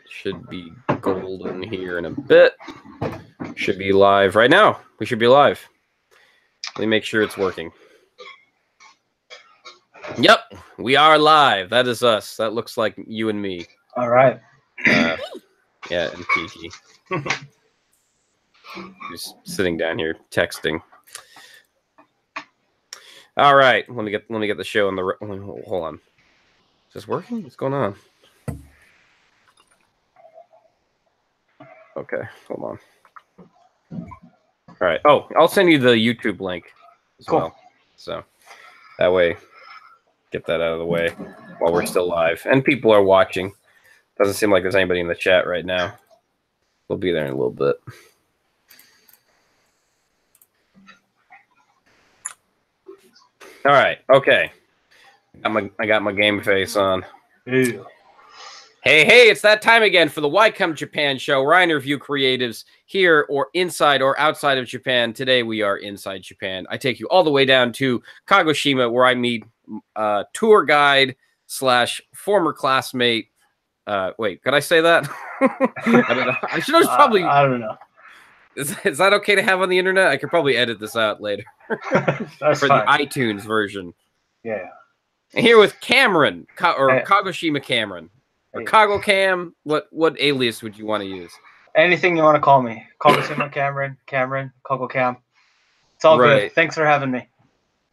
Should be golden here in a bit. Should be live right now. We should be live. Let me make sure it's working. Yep, we are live. That is us. That looks like you and me. All right. Yeah, and Kiki. Just sitting down here texting. All right, let me get the show on the. Hold on. Is this working? What's going on? Okay, hold on. All right. Oh, I'll send you the YouTube link as well. So that way, get that out of the way while we're still live. And people are watching. Doesn't seem like there's anybody in the chat right now. We'll be there in a little bit. All right. Okay. I got my game face on. Ew. Hey, it's that time again for the Why Come Japan show, where I interview creatives here or inside or outside of Japan. Today we are inside Japan. I take you all the way down to Kagoshima, where I meet tour guide / former classmate. Wait, could I say that? I don't know. I should probably. I don't know. Is that okay to have on the internet? I could probably edit this out later That's for fine. the iTunes version. Yeah. And here with Cameron, Kagoshima Cameron. Or KagoCam, what alias would you want to use? Anything you want to call me. Kagoshima Cameron, KagoCam. It's all good. Thanks for having me.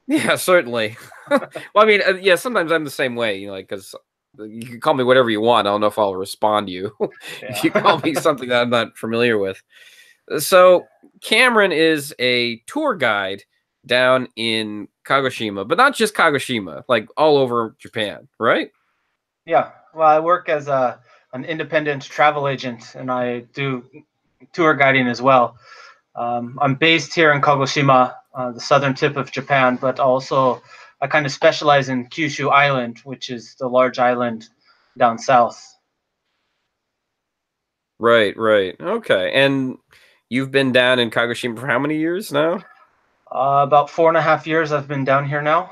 Yeah, certainly. Well, I mean, yeah, sometimes I'm the same way, you know, like, because you can call me whatever you want. I don't know if I'll respond to you if you call me something that I'm not familiar with. So Cameron is a tour guide down in Kagoshima, but not just Kagoshima, like all over Japan, right? Yeah. Well, I work as an independent travel agent, and I do tour guiding as well. I'm based here in Kagoshima, the southern tip of Japan, but also I kind of specialize in Kyushu Island, which is the large island down south. Right. Okay. And you've been down in Kagoshima for how many years now? About 4.5 years I've been down here now.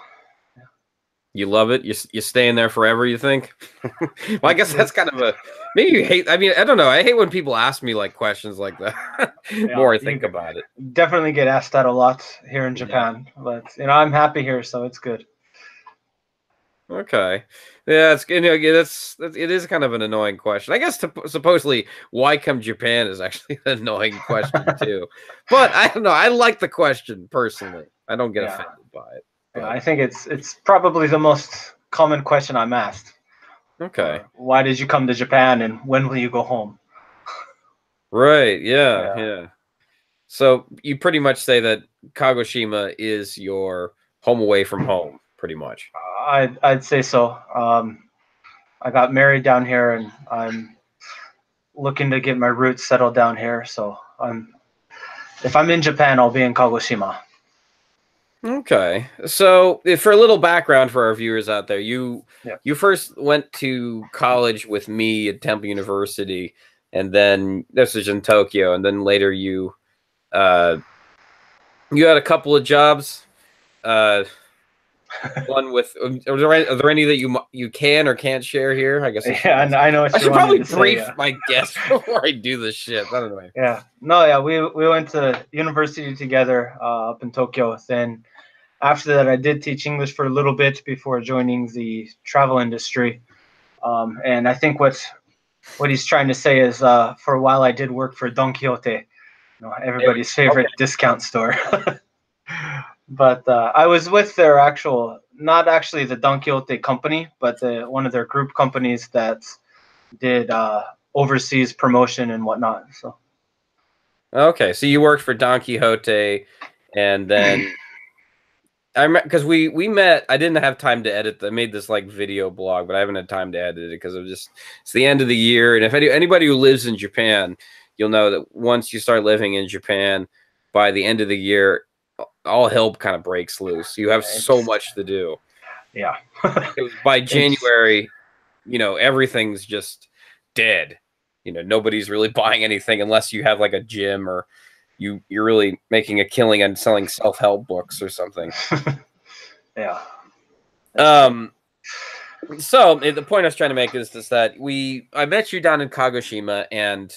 You love it? You staying there forever, you think? Well, I guess that's kind of a... Maybe you hate... I mean, I don't know. I hate when people ask me, like, questions like that. The more I think about it. Definitely get asked that a lot here in Japan. Yeah. But, you know, I'm happy here, so it's good. Okay. Yeah, it's, you know, it is kind of an annoying question. I guess supposedly, why come Japan is actually an annoying question, too. But, I don't know. I like the question, personally. I don't get offended by it. Yeah, I think it's probably the most common question I'm asked. Okay. Why did you come to Japan, and when will you go home? Right. Yeah. So you pretty much say that Kagoshima is your home away from home, pretty much. I'd say so. I got married down here, and I'm looking to get my roots settled down here. So if I'm in Japan, I'll be in Kagoshima. Okay, so for a little background for our viewers out there, you first went to college with me at Temple University, and then this was in Tokyo, and then later you had a couple of jobs. One with are there any that you can or can't share here? I guess. I know. I should probably brief my guests before I do this shit. I don't know. Yeah. No. Yeah. We went to university together up in Tokyo. Then after that, I did teach English for a little bit before joining the travel industry. And I think what he's trying to say is, for a while I did work for Don Quixote, you know, everybody's favorite discount store. But I was with their not actually the Don Quixote company, but one of their group companies that did overseas promotion and whatnot. So. Okay, so you worked for Don Quixote, and then because we met. I didn't have time to edit. I made this like video blog, but I haven't had time to edit it because it's the end of the year, and if anybody who lives in Japan, you'll know that once you start living in Japan, by the end of the year, all hell kind of breaks loose. You have so much to do. Yeah. By January, you know, everything's just dead. You know, nobody's really buying anything unless you have like a gym or you're really making a killing and selling self-help books or something. Yeah. So the point I was trying to make is that I met you down in Kagoshima, and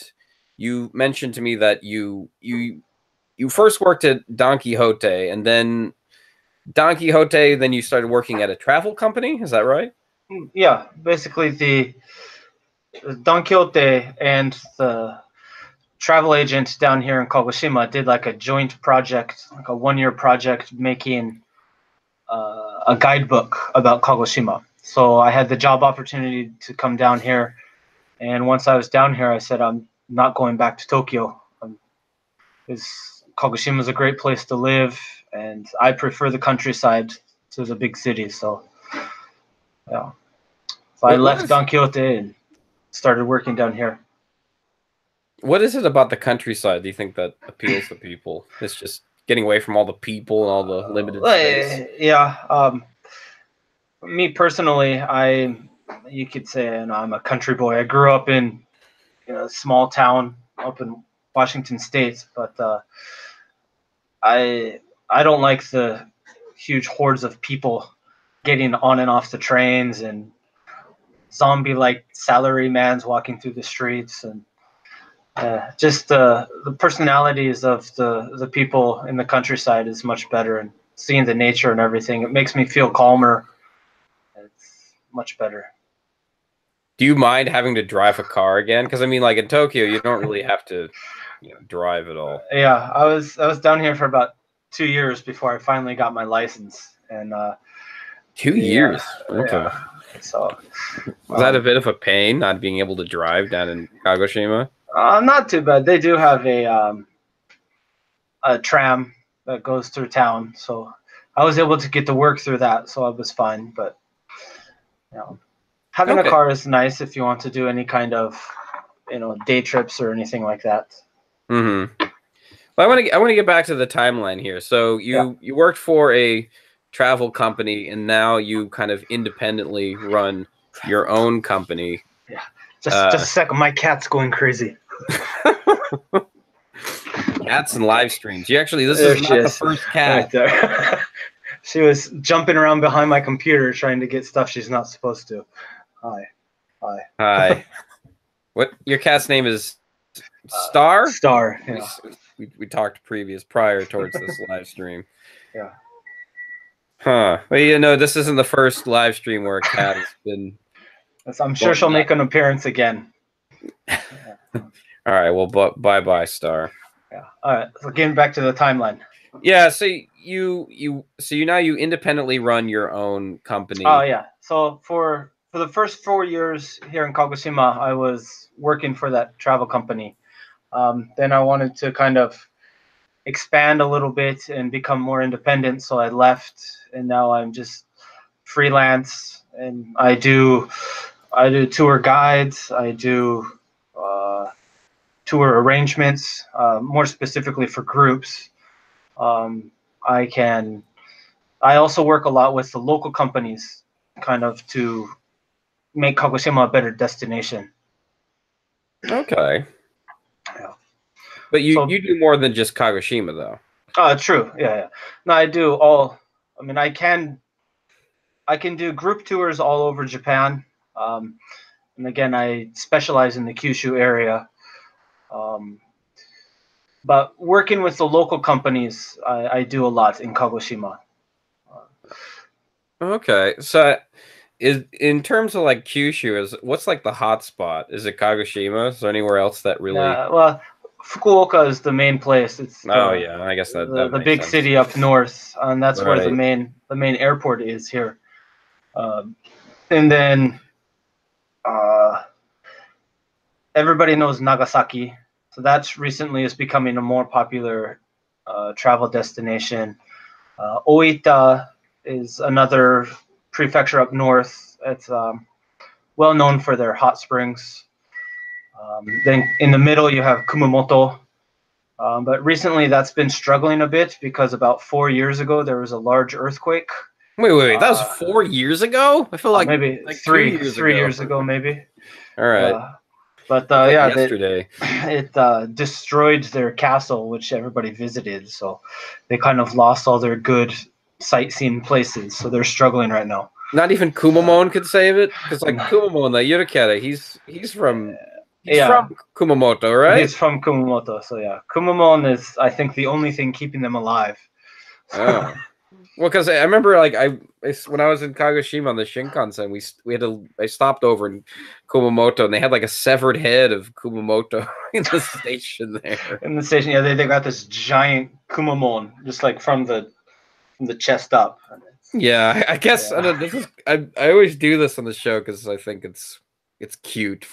you mentioned to me that you first worked at Don Quixote, and then Don Quixote, then you started working at a travel company. Is that right? Yeah, basically the Don Quixote and the travel agent down here in Kagoshima did like a joint project, like a 1-year project making a guidebook about Kagoshima. So I had the job opportunity to come down here, and once I was down here, I said I'm not going back to Tokyo. Kagoshima is a great place to live, and I prefer the countryside to the big city. So yeah, so I What left is Don Quixote and started working down here. what is it about the countryside do you think that appeals to people? It's just getting away from all the people and all the limited space. Yeah, me personally, you could say, I'm a country boy. I grew up in a small town up in Washington State, but I I don't like the huge hordes of people getting on and off the trains and zombie-like salaryman's walking through the streets, and just the personalities of the people in the countryside is much better, and seeing the nature and everything, it makes me feel calmer. It's much better. Do you mind having to drive a car again? Because I mean, like in Tokyo, you don't really have to, drive at all. Yeah, I was down here for about 2 years before I finally got my license, and 2 years. Okay. yeah. So Was that a bit of a pain not being able to drive down in Kagoshima? not too bad. They do have a tram that goes through town, so I was able to get to work through that, so I was fine. But you know, having a Okay. car is nice if you want to do any kind of day trips or anything like that. Mm-hmm. Well, I want to get back to the timeline here. So Yeah, you worked for a travel company, and now you kind of independently run your own company. yeah. Just a second, my cat's going crazy. Cats and live streams. This There is she not the is, first right cat. there. She was jumping around behind my computer trying to get stuff she's not supposed to. Hi, hi. Hi. What your cat's name is? Star? Star. Yeah. We talked prior towards this live stream. Yeah. Huh. Well, this isn't the first live stream where a cat has been. I'm sure she'll make an appearance again. All right. Well, bye, Star. Yeah. All right. So getting back to the timeline. Yeah. So you independently run your own company. Oh yeah. So for the first 4 years here in Kagoshima, I was working for that travel company. Then I wanted to kind of expand a little bit and become more independent, so I left, and now I'm just freelance, and I do tour guides, I do tour arrangements, more specifically for groups. Um, I also work a lot with the local companies, kind of to make Kagoshima a better destination. Okay. Yeah. But you do more than just Kagoshima, though. True. Yeah. No, I do all. I mean, I can do group tours all over Japan. And again, I specialize in the Kyushu area. But working with the local companies, I do a lot in Kagoshima. Okay. So in terms of like Kyushu, what's like the hot spot? Is it Kagoshima? Is there anywhere else that really? Well, Fukuoka is the main place. It's yeah, I guess that the makes big sense. city up north, and that's where the Right. main airport is here. And then everybody knows Nagasaki, so that's recently is becoming a more popular travel destination. Oita is another prefecture up north. It's well known for their hot springs. Then in the middle you have Kumamoto, but recently that's been struggling a bit because about 4 years ago there was a large earthquake. Wait. That was 4 years ago? I feel like maybe like three 2 years years ago, maybe. All right. But like yeah, yesterday. it destroyed their castle, which everybody visited. So they kind of lost all their good sightseeing places. So they're struggling right now. Not even Kumamon could save it, because like Kumamon, the Yurikere, he's from Kumamoto, right? He's from Kumamoto, so yeah, Kumamon is, I think, the only thing keeping them alive. Oh, well, because I remember like when I was in Kagoshima on the Shinkansen, I stopped over in Kumamoto, and they had like a severed head of Kumamoto in the station there. In the station, yeah, they got this giant Kumamon, just like from the chest up. Yeah, I guess Yeah. I don't. I always do this on the show because I think it's cute.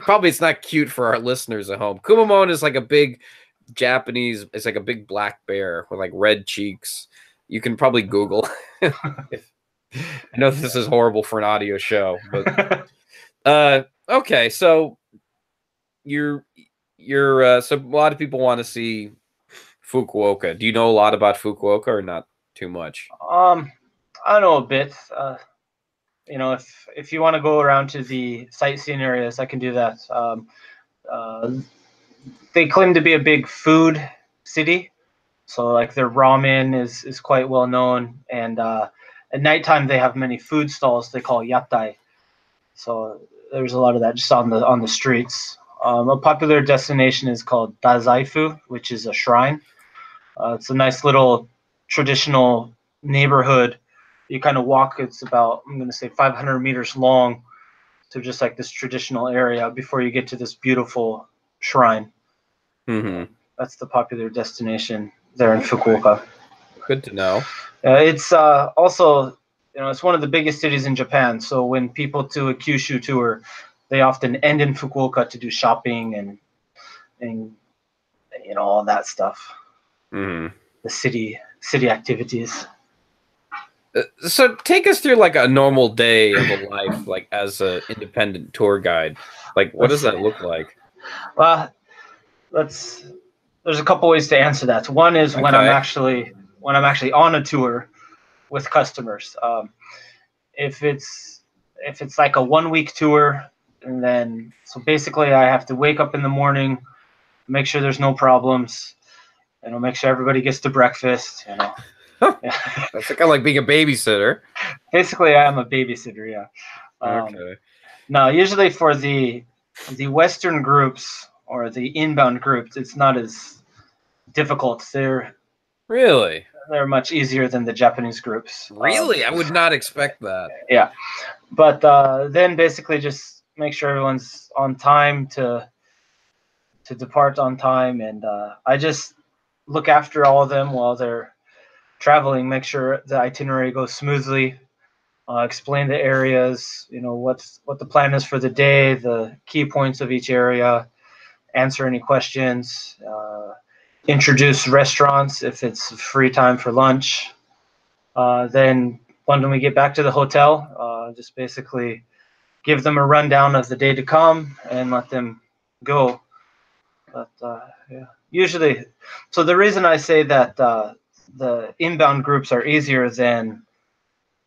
Probably it's not cute for our listeners at home. Kumamon is like a big Japanese. It's like a big black bear with like red cheeks. You can probably Google. I know this is horrible for an audio show, but okay. So you're so a lot of people want to see Fukuoka. Do you know a lot about Fukuoka or not too much? I know a bit. If you want to go around to the sightseeing areas, I can do that. They claim to be a big food city, so like their ramen is quite well known, and at nighttime they have many food stalls they call yatai. So there's a lot of that just on the streets. A popular destination is called Dazaifu, which is a shrine. It's a nice little traditional neighborhood. You kind of walk. It's about, I'm going to say, 500 meters long to just like this traditional area before you get to this beautiful shrine. Mm-hmm. That's the popular destination there in Fukuoka. Good to know. It's also, it's one of the biggest cities in Japan. So when people do a Kyushu tour, they often end in Fukuoka to do shopping and all that stuff. Mm-hmm. The city activities. So take us through like a normal day of a life, like as an independent tour guide. Like, what does that look like? Well, there's a couple ways to answer that. One is when I'm actually on a tour with customers. If it's like a 1 week tour, and then so basically I have to wake up in the morning, make sure there's no problems, make sure everybody gets to breakfast. That's kind of like being a babysitter. Basically, I am a babysitter. Yeah. Okay. No, usually for the Western groups or the inbound groups, it's not as difficult. They're much easier than the Japanese groups. Really? I would not expect that. Yeah. But then basically just make sure everyone's on time to depart on time, and I just look after all of them while they're traveling, make sure the itinerary goes smoothly, explain the areas, what the plan is for the day, the key points of each area, answer any questions, introduce restaurants if it's free time for lunch. Then when we get back to the hotel, just basically give them a rundown of the day to come and let them go. But yeah, usually, so the reason I say that the inbound groups are easier than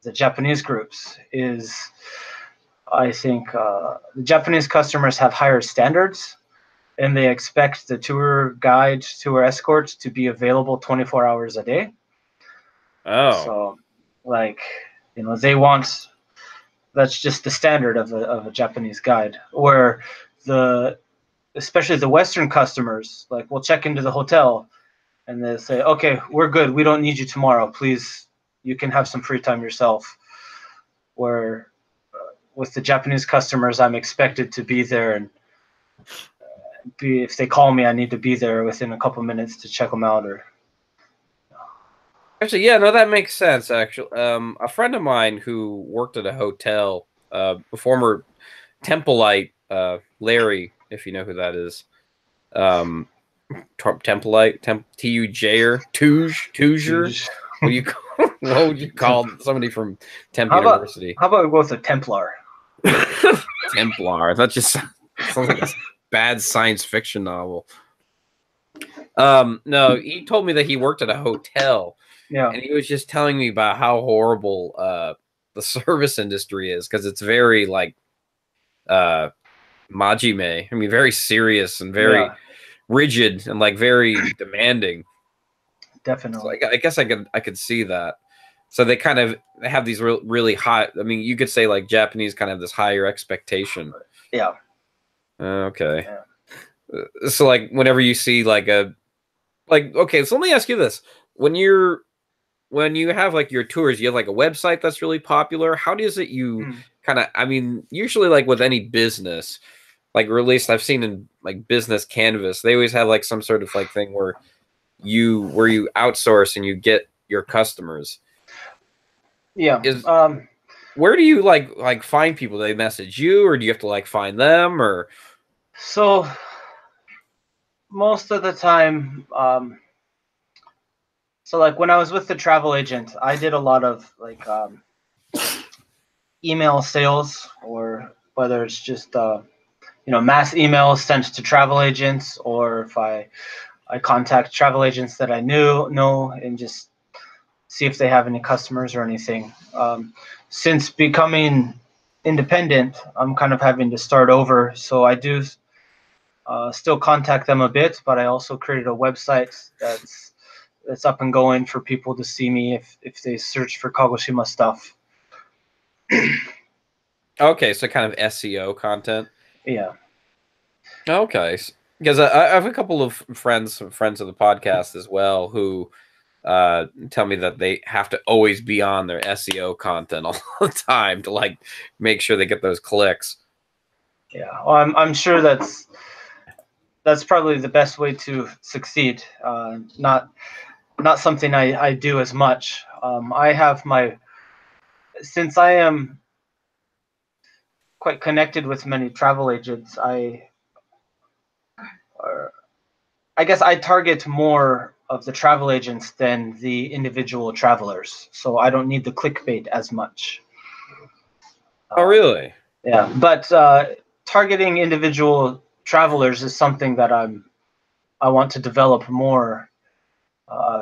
the Japanese groups is I think the Japanese customers have higher standards, and they expect the tour guide, tour escort to be available 24 hours a day. Oh. So, like, they want, that's just the standard of a Japanese guide, where especially the Western customers, like, will check into the hotel and they say, okay, we're good. We don't need you tomorrow. Please, you can have some free time yourself. Where with the Japanese customers, I'm expected to be there, and if they call me, I need to be there within a couple minutes to check them out. Or actually, yeah, no, that makes sense. Actually, a friend of mine who worked at a hotel, a former Templeite, Larry, if you know who that is, Templeite, Tujer, Tujer. What would you call somebody from Temple University? How about we go with a Templar? Templar. That just sounds like a bad science fiction novel. No, he told me that he worked at a hotel. Yeah. And he was just telling me about how horrible the service industry is, because it's very like majime. I mean, very serious and very rigid and like very demanding. Definitely. So I guess I could see that. So they kind of have these really high. I mean, you could say like Japanese kind of this higher expectation. Yeah. Okay. Yeah. So like whenever you see like okay, so let me ask you this: when you have like your tours, you have like a website that's really popular. How does it you kind of? I mean, usually like with any business, like released, I've seen in like Business Canvas, they always have like some sort of like thing where you outsource and you get your customers. Yeah. Is where do you like find people? Do they message you, or do you have to like find them, or? So most of the time, so like when I was with the travel agent, I did a lot of like email sales, or whether it's just mass emails sent to travel agents, or if I contact travel agents that I know and just see if they have any customers or anything. Since becoming independent, I'm kind of having to start over, so I do still contact them a bit, but I also created a website that's up and going for people to see me if they search for Kagoshima stuff. Okay, so kind of SEO content. Yeah. Okay, because I have a couple of friends of the podcast as well who tell me that they have to always be on their SEO content all the time to like make sure they get those clicks. Yeah, well, I'm sure that's probably the best way to succeed. Not something I do as much. I have since I am quite connected with many travel agents, I guess I target more of the travel agents than the individual travelers, so I don't need the clickbait as much. Oh, really? Yeah, but targeting individual travelers is something that I want to develop more.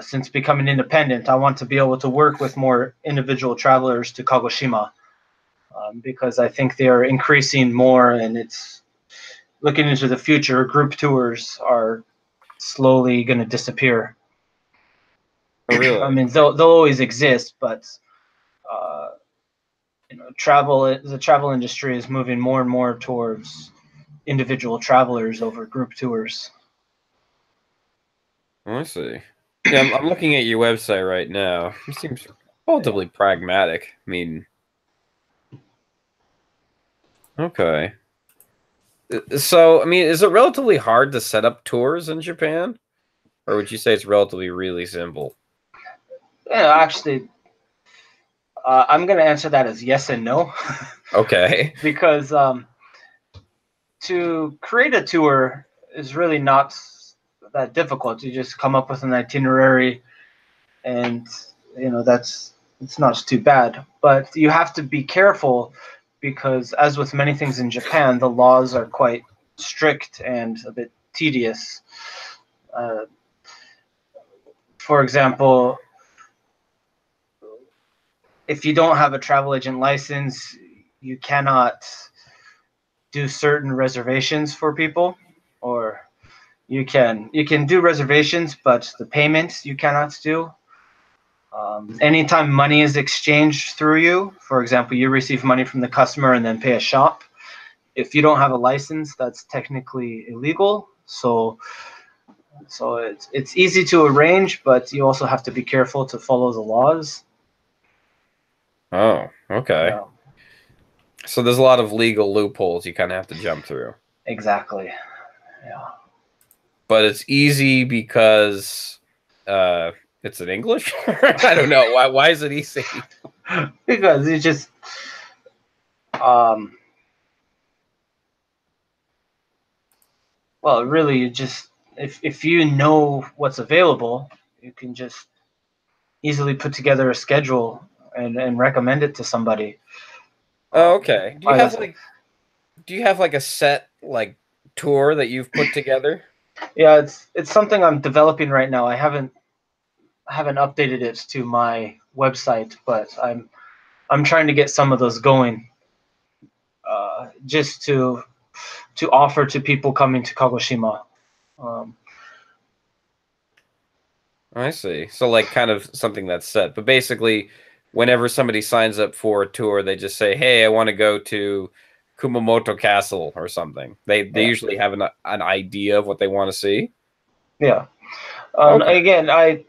Since becoming independent, I want to be able to work with more individual travelers to Kagoshima, because I think they are increasing more, and it's looking into the future. Group tours are slowly going to disappear. Oh, really? I mean, they'll always exist, but uh, the travel industry is moving more and more towards individual travelers over group tours. Oh, I see. Yeah, I'm looking at your website right now. It seems relatively pragmatic. I mean, okay. So, I mean, is it relatively hard to set up tours in Japan? Or would you say it's relatively really simple? Yeah, actually, I'm going to answer that as yes and no. Okay. Because to create a tour is really not that difficult. You just come up with an itinerary, and it's not too bad. But you have to be careful, because as with many things in Japan, the laws are quite strict and a bit tedious. Uh, for example, if you don't have a travel agent license, you cannot do certain reservations for people, or you can do reservations, but the payments you cannot do. Anytime money is exchanged through you, for example, you receive money from the customer and then pay a shop. If you don't have a license, that's technically illegal. So it's easy to arrange, but you also have to be careful to follow the laws. Oh, okay. Yeah, So there's a lot of legal loopholes you kind of have to jump through. exactly. Yeah. But it's easy because uh it's in English? I don't know. Why is it easy? Because you just um well, really, you just if you know what's available, you can just easily put together a schedule and recommend it to somebody. Oh, okay. I guess, Do you have like a set like tour that you've put together? yeah, it's something I'm developing right now. I haven't updated it to my website, but I'm trying to get some of those going, just to offer to people coming to Kagoshima. Um, I see. So like kind of something that's set, but basically whenever somebody signs up for a tour, they just say, "Hey, I want to go to Kumamoto Castle or something." They Yeah, usually have an idea of what they want to see. yeah. Okay. Again, I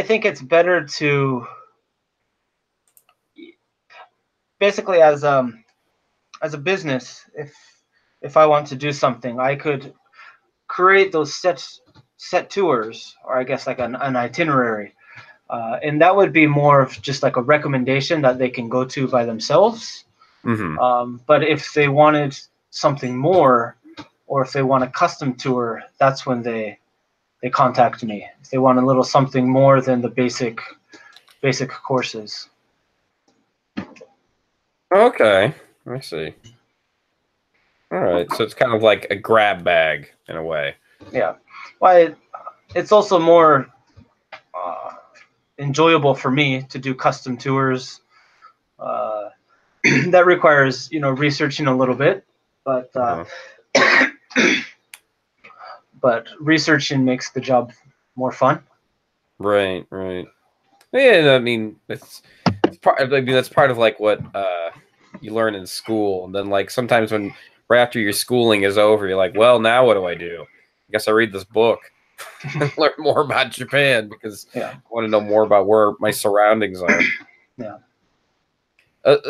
think it's better to basically as a business, if I want to do something, I could create those set tours, or I guess like an itinerary, and that would be more of just like a recommendation that they can go to by themselves. Hmm. But if they wanted something more, or if they want a custom tour, that's when they contact me. If they want a little something more than the basic courses. Okay, I see. All right, so it's kind of like a grab bag in a way. Yeah. Why it's also more uh, enjoyable for me to do custom tours. Uh, that requires researching a little bit, but Uh-huh. but researching makes the job more fun. Right, right. Yeah, I mean, it's part. I mean, that's part of like what you learn in school, and then like sometimes when right after your schooling is over, you're like, well, now what do I do? I guess I read this book and learn more about Japan because Yeah, I want to know more about where my surroundings are. yeah.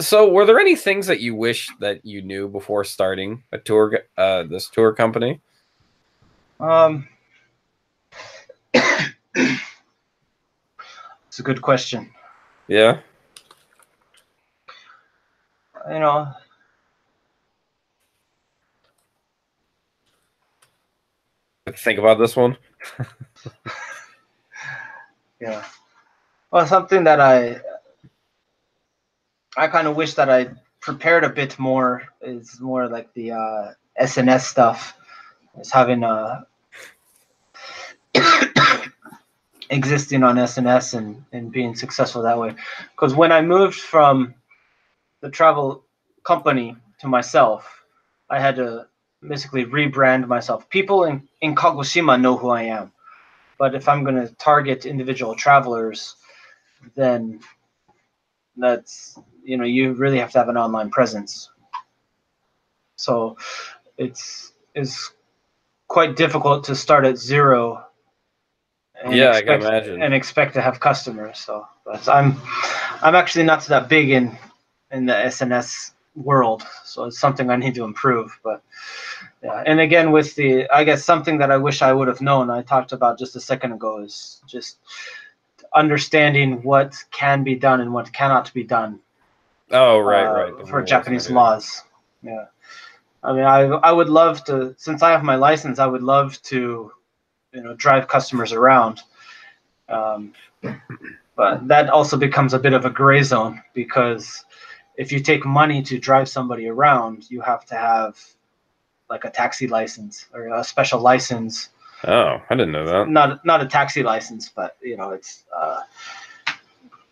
So, were there any things that you wish that you knew before starting a tour, this tour company? Um, it's a good question. Yeah, You know, think about this one. yeah. Well, something that I kind of wish that I prepared a bit more is more like the SNS stuff. Is having existing on SNS and being successful that way. Because when I moved from the travel company to myself, I had to basically rebrand myself. People in Kagoshima know who I am. But if I'm going to target individual travelers, then that's, you really have to have an online presence. So it's quite difficult to start at zero and Yeah, I can expect imagine. to have customers. So but I'm actually not that big in the SNS world, so it's something I need to improve. But yeah, and again with the, I guess something that I wish I would have known, I talked about just a second ago, is just understanding what can be done and what cannot be done Oh, right, right. The for rules and Japanese everything. laws. Yeah, I mean, I would love to, since I have my license, I would love to drive customers around. Um, but that also becomes a bit of a gray zone, because if you take money to drive somebody around, you have to have like a taxi license or a special license. Oh, I didn't know that. Not a taxi license, but it's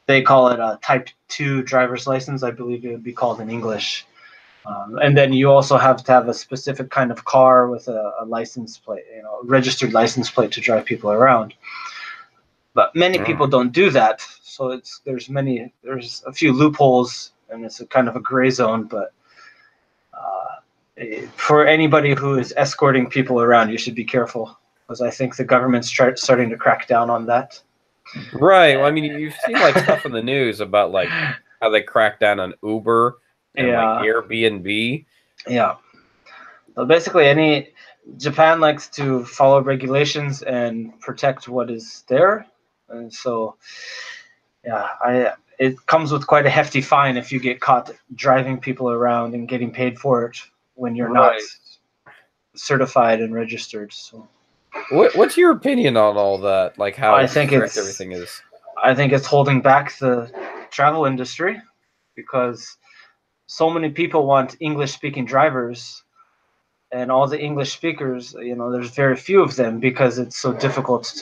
they call it a Type 2 driver's license, I believe it would be called in English. And then you also have to have a specific kind of car with a license plate, a registered license plate to drive people around. But many Oh. people don't do that, so there's a few loopholes, and it's a kind of a gray zone. But for anybody who is escorting people around, you should be careful, because I think the government's starting to crack down on that. Right. Well, I mean, you've seen like stuff in the news about like how they crack down on Uber and like Yeah, Airbnb. yeah. So basically, Japan likes to follow regulations and protect what is there, and so yeah, it comes with quite a hefty fine if you get caught driving people around and getting paid for it when you're not Right. certified and registered. So What's your opinion on all that? Like I how think strict it's everything is? I think it's holding back the travel industry, because so many people want English speaking drivers, and all the English speakers, there's very few of them, because it's so difficult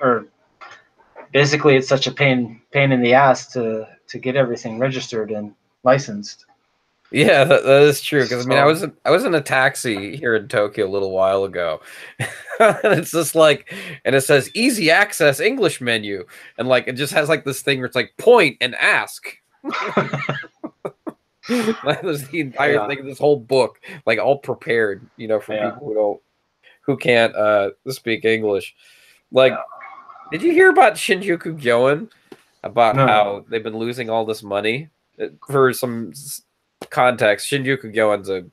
or basically it's such a pain in the ass to get everything registered and licensed. Yeah, that is true. Because I mean, So I was in a taxi here in Tokyo a little while ago, and it's just like, and it says easy access English menu, and like it just has like this thing where it's like point and ask. Like, there's the entire yeah, thing, this whole book, like all prepared, for yeah, people who can't speak English. Like, yeah. did you hear about Shinjuku Gyoen? About No. how they've been losing all this money? For some context, Shinjuku Gyoen's a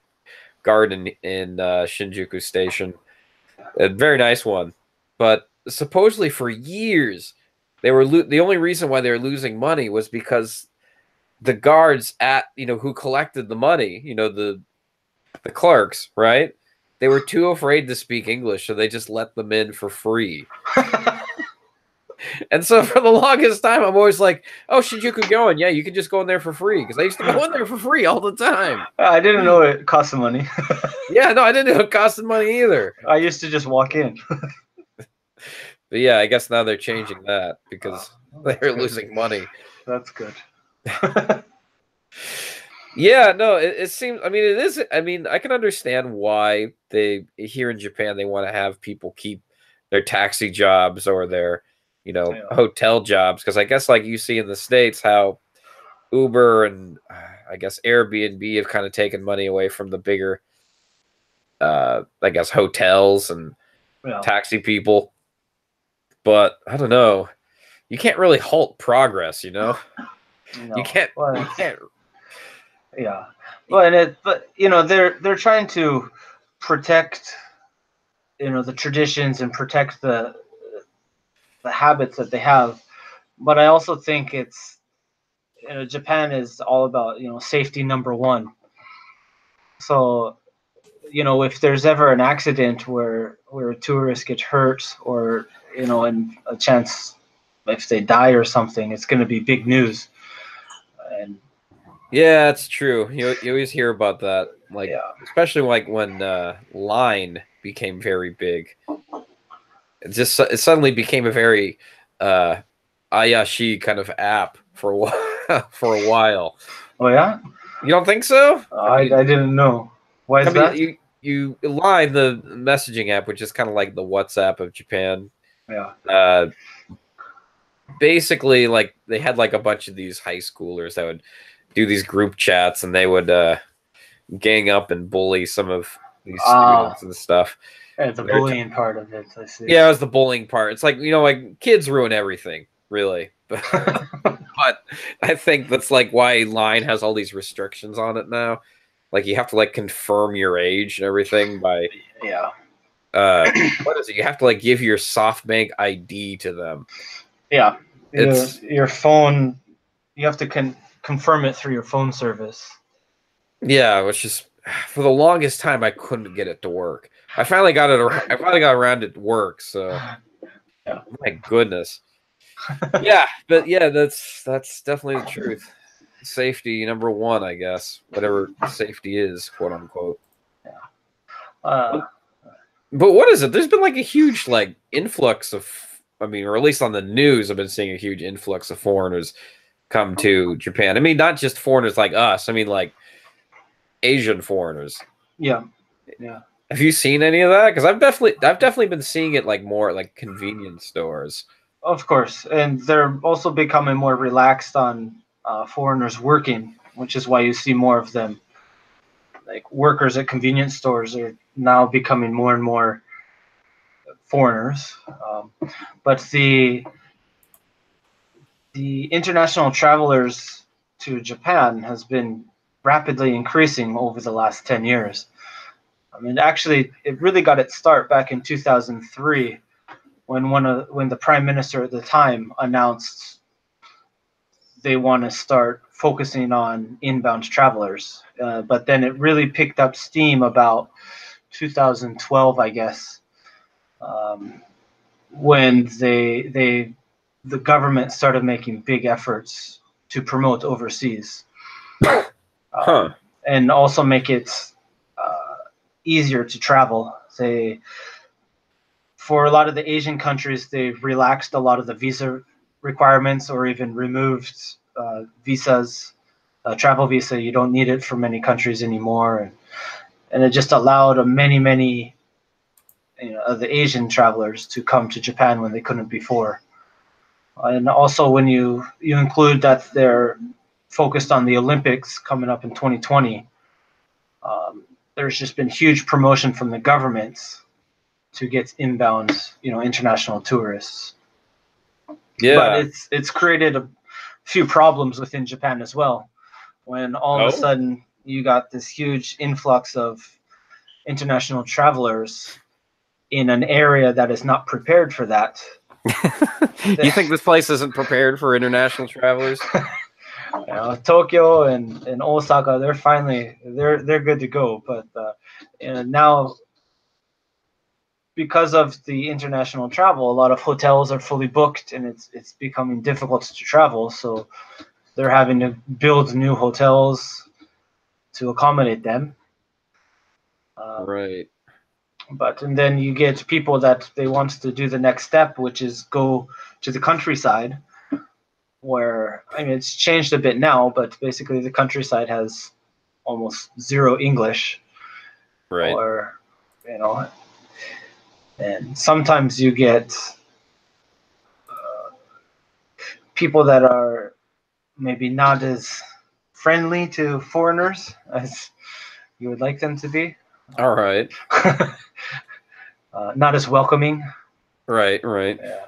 garden in Shinjuku Station. A very nice one. But supposedly for years, the only reason why they were losing money was because the guards who collected the money, the clerks, right? They were too afraid to speak English, so they just let them in for free. And so for the longest time, I'm always like, "Oh, Shinjuku going? Yeah, you can just go in there for free." Because I used to go in there for free all the time. I didn't know it cost some money. Yeah, no, I didn't know it costed money either. I used to just walk in. But yeah, I guess now they're changing that Oh, because that's they're good. losing money. That's good. Yeah, no, it seems. I mean, it is. I mean, I can understand why they here in Japan they want to have people keep their taxi jobs or their, Yeah. hotel jobs because I guess like you see in the States how Uber and I guess Airbnb have kind of taken money away from the bigger, I guess hotels and Yeah. taxi people. But I don't know. You can't really halt progress, you know. You No. can't. You But can't. yeah. But they're trying to protect the traditions and protect the habits that they have. But I also think it's Japan is all about safety number one. So if there's ever an accident where a tourist gets hurt or and a chance if they die or something, it's going to be big news. And Yeah, it's true. You always hear about that, like yeah, especially like when Line became very big. It suddenly became a very uh Ayashi kind of app for a while. For a while. oh yeah, You don't think so? I I mean, didn't know. Why I is mean, that? you Line, the messaging app, which is kind of like the WhatsApp of Japan. Yeah. Uh, Basically, like they had like a bunch of these high schoolers that would do these group chats, and they would gang up and bully some of these Ah, students and stuff. the They're bullying part of it, I see. Yeah, it was the bullying part. It's like like kids ruin everything, really. But I think that's like why Line has all these restrictions on it now. Like you have to like confirm your age and everything by Yeah. what is it? You have to like give your SoftBank ID to them. Yeah. Your It's your phone, you have to confirm it through your phone service. Yeah, which is for the longest time I couldn't get it to work. I finally got it. I finally got around it to work. So Yeah. my goodness. Yeah, but yeah, that's definitely the truth. Safety number one, I guess. Whatever safety is, quote unquote. Uh, But what is it? There's been like a huge like influx of. I mean, or at least on the news, I've been seeing a huge influx of foreigners come to Japan. I mean, not just foreigners like us. I mean, like Asian foreigners. yeah. Yeah. Have you seen any of that? Because I've definitely been seeing it like more at like convenience stores. Of course, and they're also becoming more relaxed on foreigners working, which is why you see more of them. Like workers at convenience stores are now becoming more and more foreigners. But the international travelers to Japan has been rapidly increasing over the last 10 years. I mean, actually, it really got its start back in 2003 when the prime minister at the time announced they want to start focusing on inbound travelers. But then it really picked up steam about 2012, I guess, when the government started making big efforts to promote overseas, Huh. and also make it easier to travel. For a lot of the Asian countries, they've relaxed a lot of the visa requirements or even removed visas a travel visa. You don't need it for many countries anymore, and it just allowed many of the Asian travelers to come to Japan when they couldn't before. And also, when you include that they're focused on the Olympics coming up in 2020, there's just been huge promotion from the governments to get inbound, international tourists. Yeah. But it's created a few problems within Japan as well. When all of a sudden you got this huge influx of international travelers in an area that is not prepared for that. You think this place isn't prepared for international travelers? Tokyo and Osaka, they're good to go, but now because of the international travel, a lot of hotels are fully booked, and it's becoming difficult to travel. So they're having to build new hotels to accommodate them. Right. And then you get people that they want to do the next step, which is go to the countryside, where it's changed a bit now, but basically the countryside has almost zero English. Right. Or and sometimes you get people that are maybe not as friendly to foreigners as you would like them to be. All right. Not as welcoming. Right. Yeah.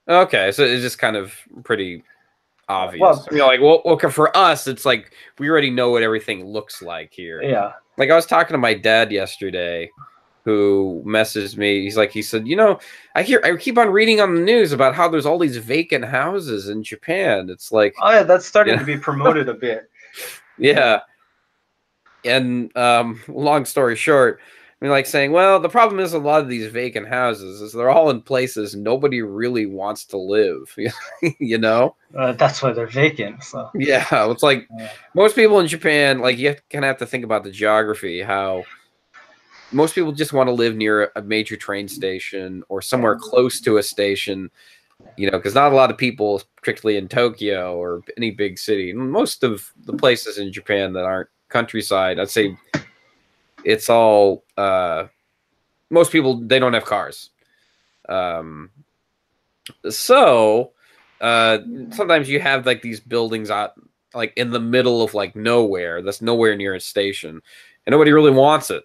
Okay, so it's just kind of pretty obvious. Well, okay, for us, it's like we already know what everything looks like here. Yeah. Like I was talking to my dad yesterday, who messaged me. He said, I keep on reading on the news about how there's all these vacant houses in Japan. It's like, oh yeah, that's starting to be promoted a bit. Yeah. And long story short, saying, well, the problem is a lot of these vacant houses is they're all in places nobody really wants to live. That's why they're vacant. So yeah, it's like most people in Japan, like you kind of have to think about the geography, how most people just want to live near a major train station or somewhere close to a station, because not a lot of people, particularly in Tokyo or any big city, most of the places in Japan that aren't countryside, I'd say it's all most people, they don't have cars. So sometimes you have like these buildings out like in the middle of like nowhere that's nowhere near a station, and nobody really wants it.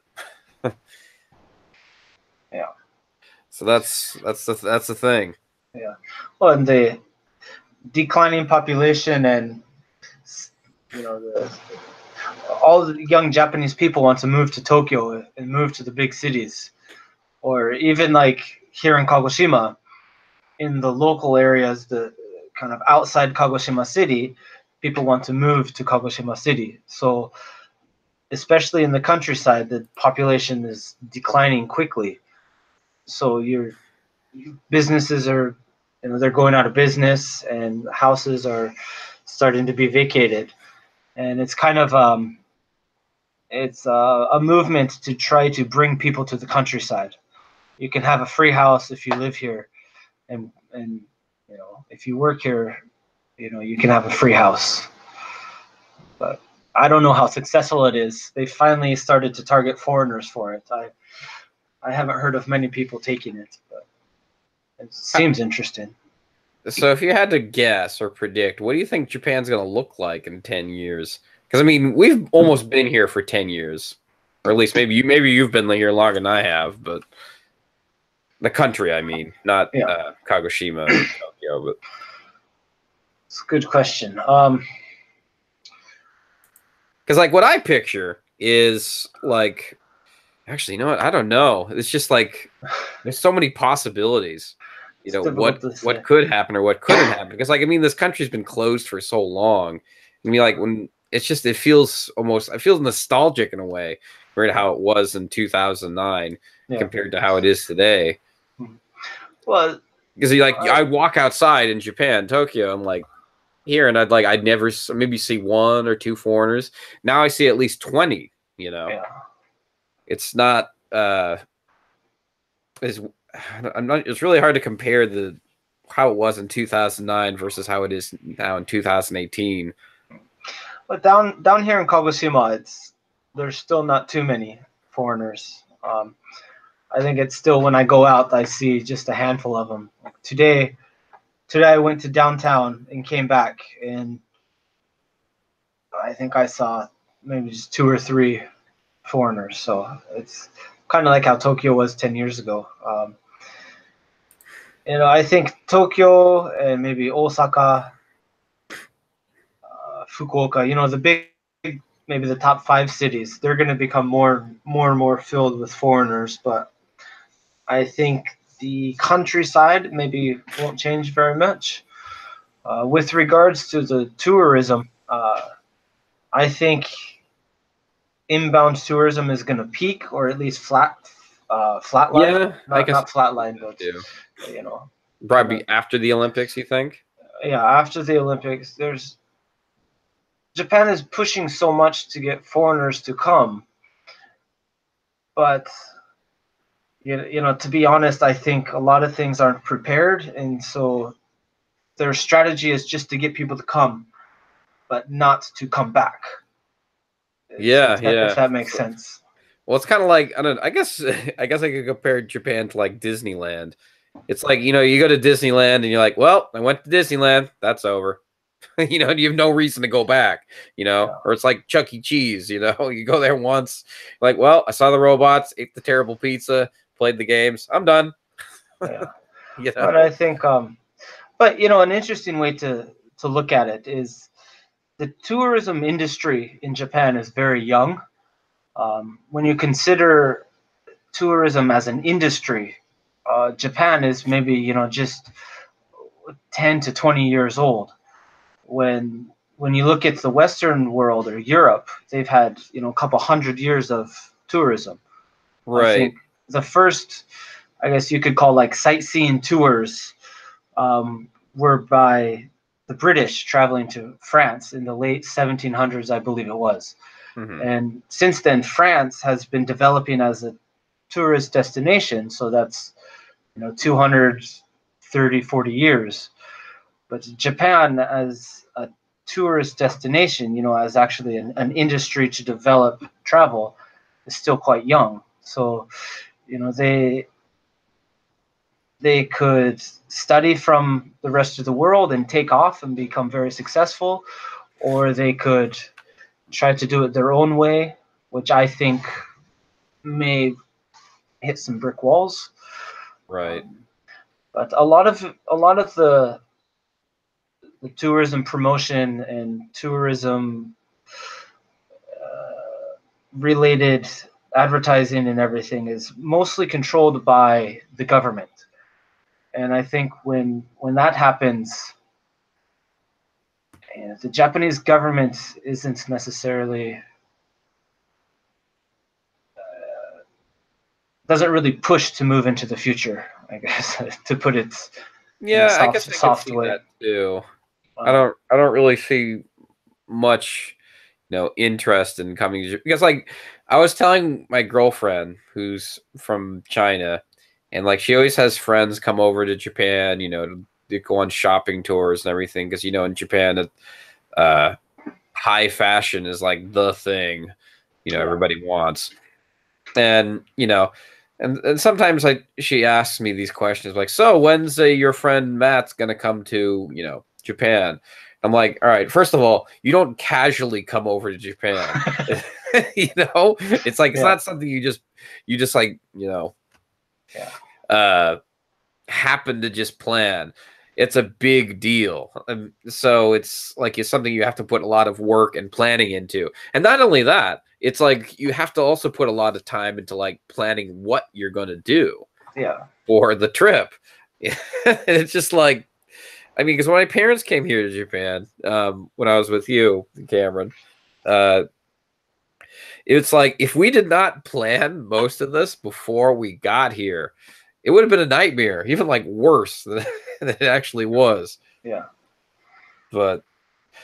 Yeah. So that's the thing. Yeah. Well, and the declining population, and all the young Japanese people want to move to Tokyo and move to the big cities, or even like here in Kagoshima, in the local areas, the kind of outside Kagoshima City, people want to move to Kagoshima City. So especially in the countryside, the population is declining quickly. So your businesses are, they're going out of business, and houses are starting to be vacated. And it's kind of it's a movement to try to bring people to the countryside. You can have a free house if you live here, and if you work here, you can have a free house. But I don't know how successful it is. They finally started to target foreigners for it. I haven't heard of many people taking it, but it seems interesting. So if you had to guess or predict, what do you think Japan's going to look like in 10 years? Because we've almost been here for 10 years, or at least maybe you've been here longer than I have, but the country, not Kagoshima or Tokyo. But it's a good question. Because like what I picture is like, actually, you know what? I don't know. It's just like there's so many possibilities. What could happen or what couldn't happen? Because like this country's been closed for so long. Like when it feels nostalgic in a way compared to how it was in 2009 compared to how it is today. Well, because I walk outside in Japan, Tokyo, I'm like here, and I'd never maybe see one or two foreigners. Now I see at least 20. It's not it's really hard to compare how it was in 2009 versus how it is now in 2018. But down here in Kagoshima, there's still not too many foreigners. I think it's still, when I go out, I see just a handful of them. Like today I went to downtown and came back, and I think I saw maybe just two or three foreigners. So it's kind of like how Tokyo was 10 years ago. I think Tokyo and maybe Osaka, Fukuoka, the big, maybe the top five cities, they're going to become more and more filled with foreigners. But I think the countryside maybe won't change very much. With regards to the tourism, I think inbound tourism is going to peak, or at least flatline. Yeah, I guess Not flatline, but too. you know, kind of. Probably after the Olympics, you think? Yeah, after the Olympics, Japan is pushing so much to get foreigners to come, but to be honest, I think a lot of things aren't prepared, and so their strategy is just to get people to come, but not to come back. Yeah, If yeah. that makes sense. Well, it's kind of like, I don't know, I guess I could compare Japan to like Disneyland. It's like, you go to Disneyland and you're like, well, I went to Disneyland, that's over. You have no reason to go back, Yeah. or it's like Chuck E. Cheese, you go there once, like, well, I saw the robots, ate the terrible pizza, played the games, I'm done. Yeah. But I think, but an interesting way to look at it is the tourism industry in Japan is very young. When you consider tourism as an industry, Japan is maybe just 10 to 20 years old. When you look at the Western world or Europe, they've had a couple hundred years of tourism. Right. I think the first, I guess you could call like sightseeing tours, were by the British traveling to France in the late 1700s, I believe it was. Mm-hmm. And since then, France has been developing as a tourist destination. So that's 230, 40 years. But Japan as a tourist destination, as actually an industry to develop travel, is still quite young. So, they could study from the rest of the world and take off and become very successful, or they could try to do it their own way, which I think may hit some brick walls. Right. But a lot of the tourism promotion and tourism related advertising and everything is mostly controlled by the government. And I think when that happens, the Japanese government isn't necessarily doesn't really push to move into the future, I guess, to put it in a Yeah, I guess I could soft see way. that too. I don't really see much interest in coming to, because like I was telling my girlfriend who's from China, and like she always has friends come over to Japan, to go on shopping tours and everything, because in Japan high fashion is like the thing everybody wants. And and sometimes she asks me these questions like, so when's your friend Matt's gonna come to Japan? I'm like, all right, first of all, you don't casually come over to Japan. It's like, it's not something you just like, happen to just plan. It's a big deal. So it's like, it's something you have to put a lot of work and planning into. And not only that, it's like you have to also put a lot of time into like planning what you're going to do for the trip. It's just like, I mean, because when my parents came here to Japan, when I was with you, Cameron, it's like, if we did not plan most of this before we got here, it would have been a nightmare, even like worse than it actually was. Yeah. But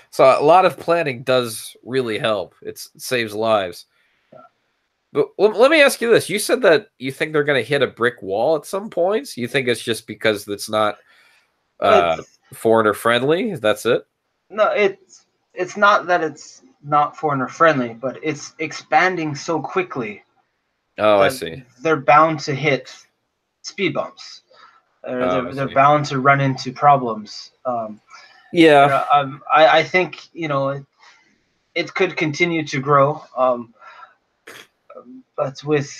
so a lot of planning does really help. It saves lives. Yeah. But let me ask you this. You said that you think they're going to hit a brick wall at some points. You think it's just because it's not foreigner friendly? That's it? No, it's not that it's not foreigner friendly, but it's expanding so quickly Oh, I that see. they're bound to hit speed bumps. Oh, I They're see. bound to run into problems. Yeah. I think, you know, it could continue to grow, but with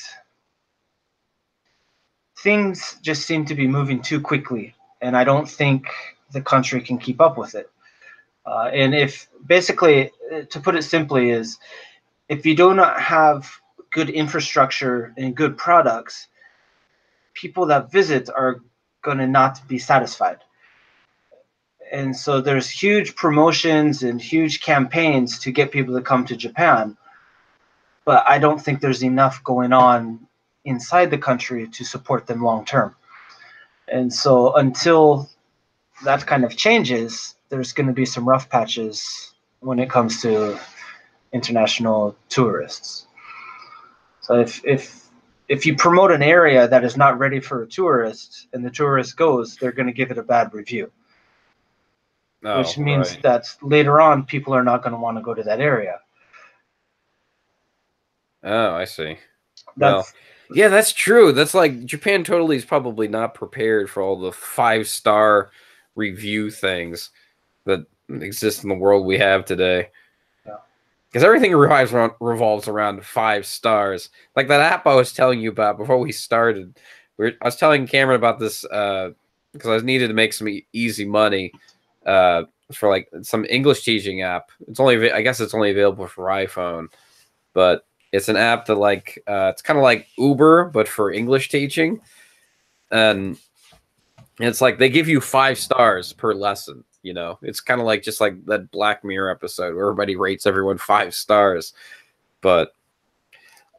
things just seem to be moving too quickly, and I don't think the country can keep up with it. And if basically, to put it simply, is if you do not have good infrastructure and good products, people that visit are going to not be satisfied. And so there's huge promotions and huge campaigns to get people to come to Japan, but I don't think there's enough going on inside the country to support them long term. And so until that kind of changes, there's going to be some rough patches when it comes to international tourists. So if you promote an area that is not ready for a tourist and the tourist goes, they're going to give it a bad review, Oh, which means right. that later on people are not going to want to go to that area. Oh, I see. Well, That's yeah, that's true. That's like Japan totally is probably not prepared for all the 5-star review things that exist in the world we have today. yeah. Because everything revolves around 5 stars. Like that app I was telling you about before we started. I was telling Cameron about this because I was needed to make some easy money for like some English teaching app. I guess it's only available for iPhone, but it's an app that like it's kind of like Uber but for English teaching, and it's like they give you 5 stars per lesson. You know, it's kind of like just like that Black Mirror episode where everybody rates everyone 5 stars. But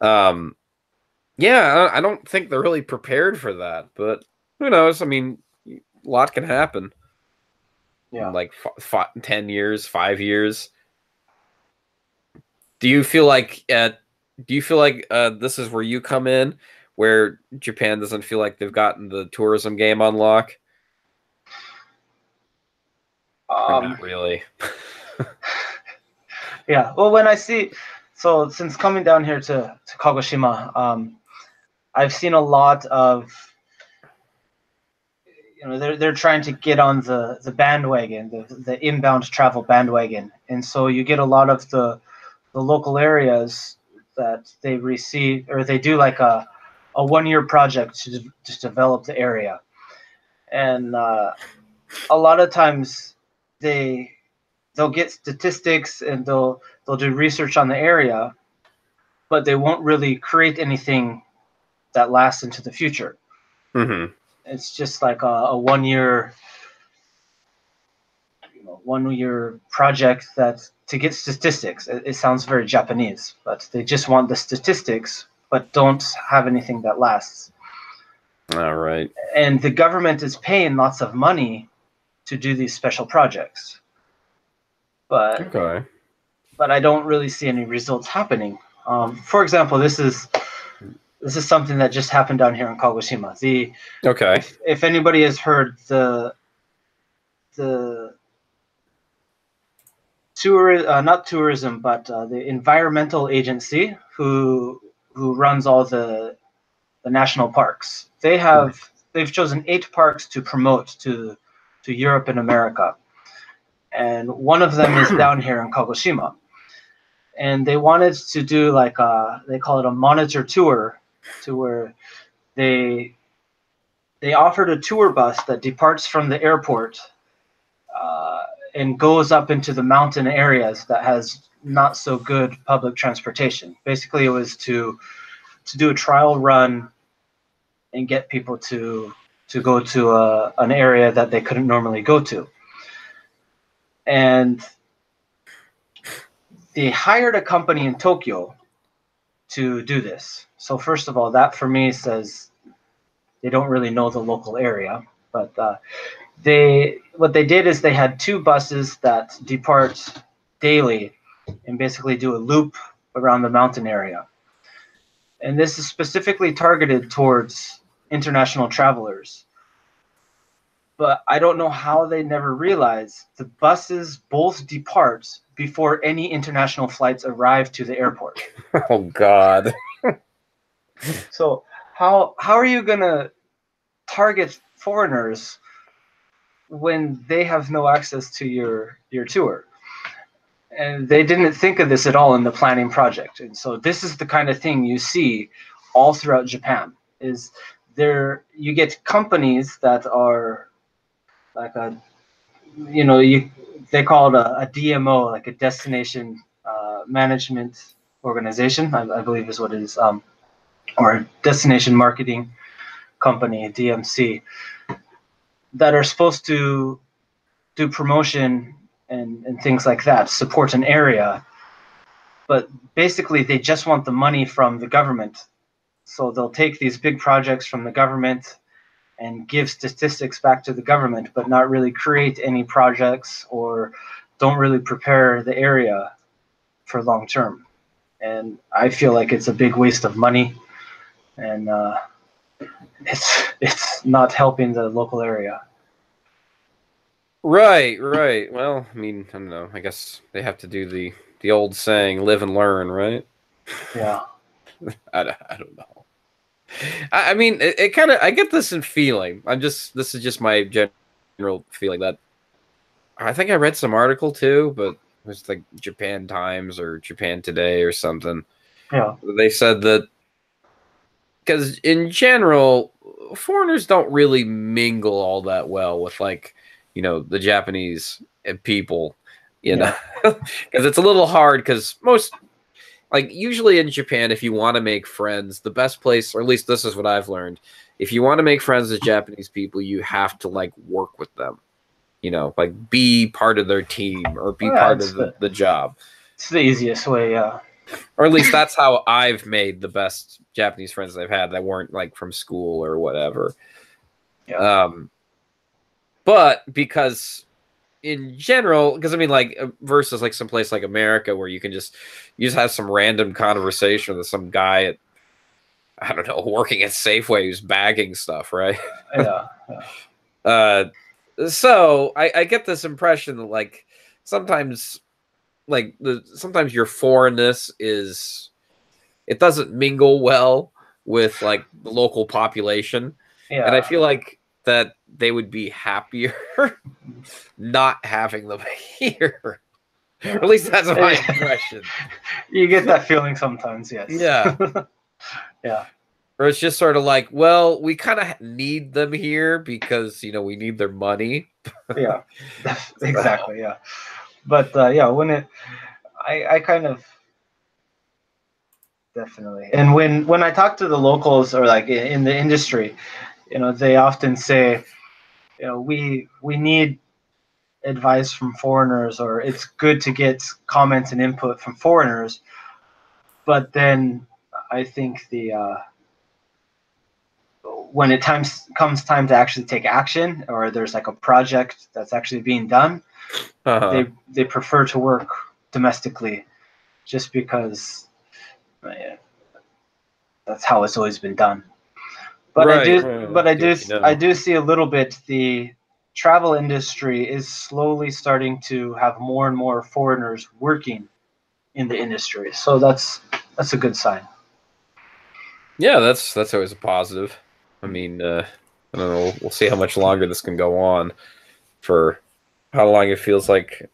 yeah, I don't think they're really prepared for that. But who knows? I mean, a lot can happen in Yeah. like 10 years, 5 years. Do you feel like this is where you come in, where Japan doesn't feel like they've gotten the tourism game on lock? Or Um, not really? yeah. Well, when I see, so since coming down here to Kagoshima, I've seen a lot of, you know, they're trying to get on the bandwagon, the inbound travel bandwagon, and so you get a lot of the local areas that they receive, or they do like a 1 year project to just develop the area, and a lot of times they they'll get statistics and they'll do research on the area, but they won't really create anything that lasts into the future. Hmm. It's just like a 1 year, you know, 1 year project that to get statistics. It sounds very Japanese, but they just want the statistics, but don't have anything that lasts. All right. And the government is paying lots of money to do these special projects, but Okay. I don't really see any results happening. For example, this is something that just happened down here in Kagoshima. Okay. If anybody has heard the not tourism, but the environmental agency who runs all the national parks. They've chosen 8 parks to promote to Europe and America, and one of them is down here in Kagoshima. And they wanted to do like they call it a monitor tour, to where they they offered a tour bus that departs from the airport uh, and goes up into the mountain areas that has not so good public transportation. Basically, it was to do a trial run and get people to go to an area that they couldn't normally go to. And they hired a company in Tokyo to do this. So first of all, that for me says they don't really know the local area. But what they did is they had 2 buses that depart daily and basically do a loop around the mountain area. And this is specifically targeted towards international travelers. but I don't know how they never realized the buses both depart before any international flights arrive to the airport. Oh God. So how are you gonna target foreigners when they have no access to your tour? And they didn't think of this at all in the planning project. And so this is the kind of thing you see all throughout Japan. Is there you get companies that are like they call it a DMO, like a destination management organization, I believe is what it is, or a destination marketing company, DMC, that are supposed to do promotion and things like that, support an area. But basically, they just want the money from the government. So they'll take these big projects from the government and give statistics back to the government, but not really create any projects or don't really prepare the area for long term. And I feel like it's a big waste of money, and it's not helping the local area. Right, right. Well, I mean, I don't know. I guess they have to do the old saying, "Live and learn," right? Yeah. I don't know. I mean, it kind of. I get this in feeling. This is just my general feeling that I think I read some article too, but it was like Japan Times or Japan Today or something. Yeah. They said that because in general, foreigners don't really mingle all that well with the Japanese people, because it's a little hard because most usually in Japan, if you want to make friends, the best place, or at least this is what I've learned, if you want to make friends with Japanese people, you have to work with them, be part of their team or be part of the job. It's the easiest way, yeah. Or at least that's how I've made the best Japanese friends I've had that weren't from school or whatever. Yeah. But because in general, because I mean, versus some place like America where you just have some random conversation with some guy at, I don't know, working at Safeway who's bagging stuff, right? Yeah. So I get this impression that sometimes sometimes your foreignness it doesn't mingle well with the local population. Yeah. And I feel like that they would be happier not having them here. Or at least that's my impression. You get that feeling sometimes, yes. Yeah. Yeah. Or it's just sort of well, we kind of need them here because, we need their money. Yeah, exactly. Yeah. But when I kind of definitely. And when I talk to the locals or in the industry, they often say, we need advice from foreigners, or it's good to get comments and input from foreigners. But then I think when it comes time to actually take action, or there's a project that's actually being done, they prefer to work domestically, just because that's how it's always been done. But I do see a little bit the travel industry is slowly starting to have more and more foreigners working in the industry. So that's a good sign. Yeah, that's always a positive. I mean, I don't know. We'll see how much longer this can go on, for how long it feels like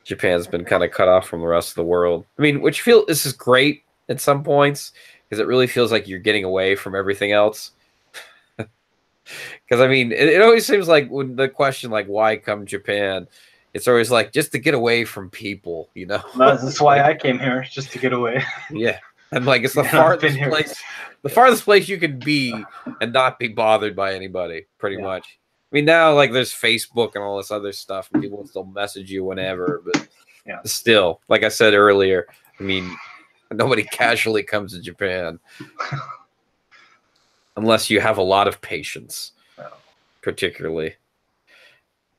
Japan's been kind of cut off from the rest of the world. I mean, this is great at some points because it really feels like you're getting away from everything else. Because I mean, it always seems like when the question why come Japan, it's always just to get away from people, That's why I came here, just to get away. Yeah. And it's the farthest place you can be and not be bothered by anybody, pretty much. I mean, now there's Facebook and all this other stuff, and people will still message you whenever, but still, like I said earlier, I mean, nobody casually comes to Japan unless you have a lot of patience, particularly.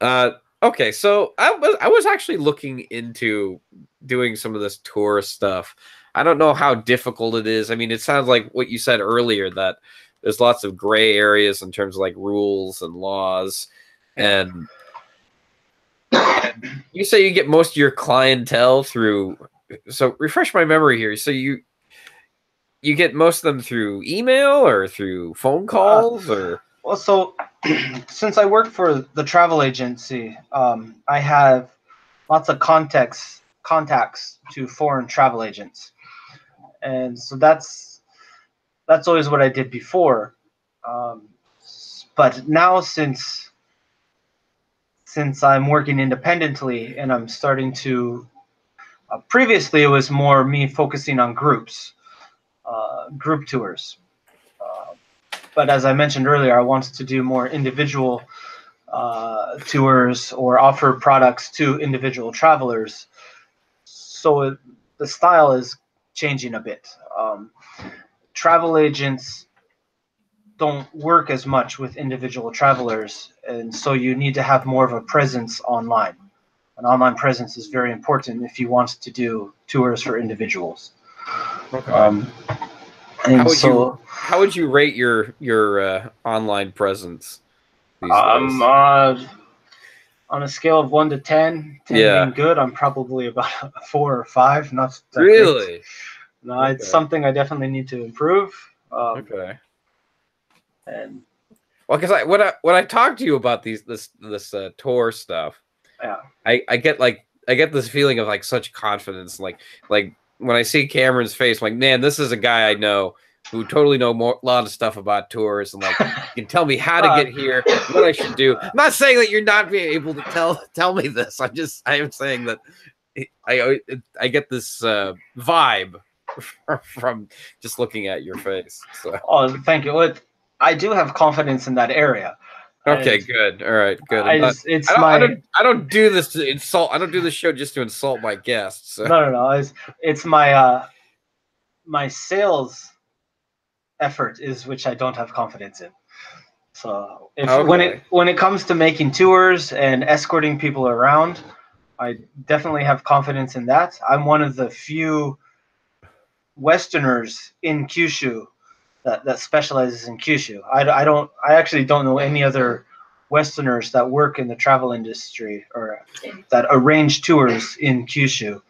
Okay, so I was actually looking into doing some of this tour stuff. I don't know how difficult it is. I mean, it sounds like what you said earlier, that there's lots of gray areas in terms of like rules and laws, and you say you get most of your clientele through. So refresh my memory here. So you get most of them through email or through phone calls or. Well, so since I work for the travel agency, I have lots of contacts to foreign travel agents, and so that's always what I did before. But now since I'm working independently and I'm starting to, previously it was more me focusing on groups, group tours. But as I mentioned earlier, I wanted to do more individual tours or offer products to individual travelers. So the style is changing a bit. Travel agents don't work as much with individual travelers, and so you need to have more of a presence online. An online presence is very important if you want to do tours for individuals. Okay. How would you rate your online presence these days? On a scale of 1 to 10, 10 being good, I'm probably about a 4 or 5. Not that really great. No, it's something I definitely need to improve. Okay. And well, because when I talk to you about this tour stuff, I get this feeling of like such confidence, like when I see Cameron's face, I'm like, man, this is a guy I know who totally know a lot of stuff about tours, and like you can tell me how to get here, what I should do. I'm not saying that you're not being able to tell me this. I am saying that I get this vibe from just looking at your face. So. Oh, thank you. I do have confidence in that area. Okay, good. All right, good. I don't do this to insult. I don't do this show just to insult my guests. So. No. It's my my sales effort is which I don't have confidence in. So when it comes to making tours and escorting people around, I definitely have confidence in that. I'm one of the few Westerners in Kyushu that specializes in Kyushu. I actually don't know any other Westerners that work in the travel industry or that arrange tours in Kyushu.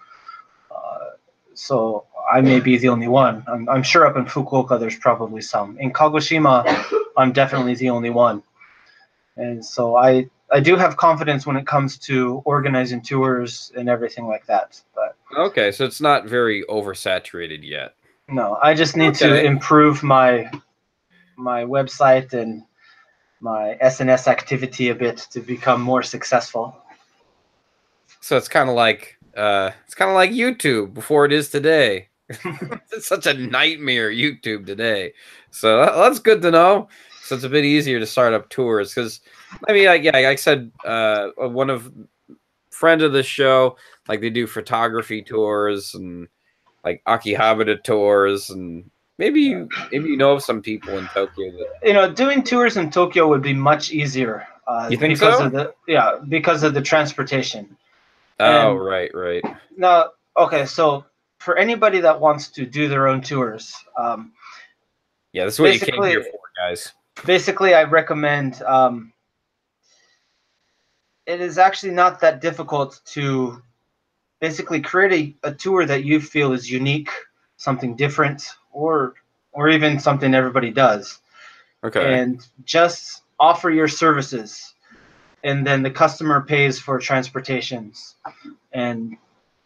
So I may be the only one. I'm sure up in Fukuoka there's probably some. In Kagoshima, I'm definitely the only one. And so I do have confidence when it comes to organizing tours and everything like that. But okay, so it's not very oversaturated yet. No, I just need to improve my website and my SNS activity a bit to become more successful. So it's kind of like YouTube before it is today. It's such a nightmare, YouTube today. So that's good to know. So it's a bit easier to start up tours because, I mean, like I said, one of friend of the show, like they do photography tours and like Akihabara tours, and maybe you know of some people in Tokyo that doing tours in Tokyo would be much easier. You think because so? Because of the transportation. Oh, right. No, okay, so for anybody that wants to do their own tours, yeah, this is what you came here for, guys. Basically, I recommend. It is actually not that difficult to basically create a tour that you feel is unique, something different, or even something everybody does. Okay. And just offer your services, and then the customer pays for transportations, and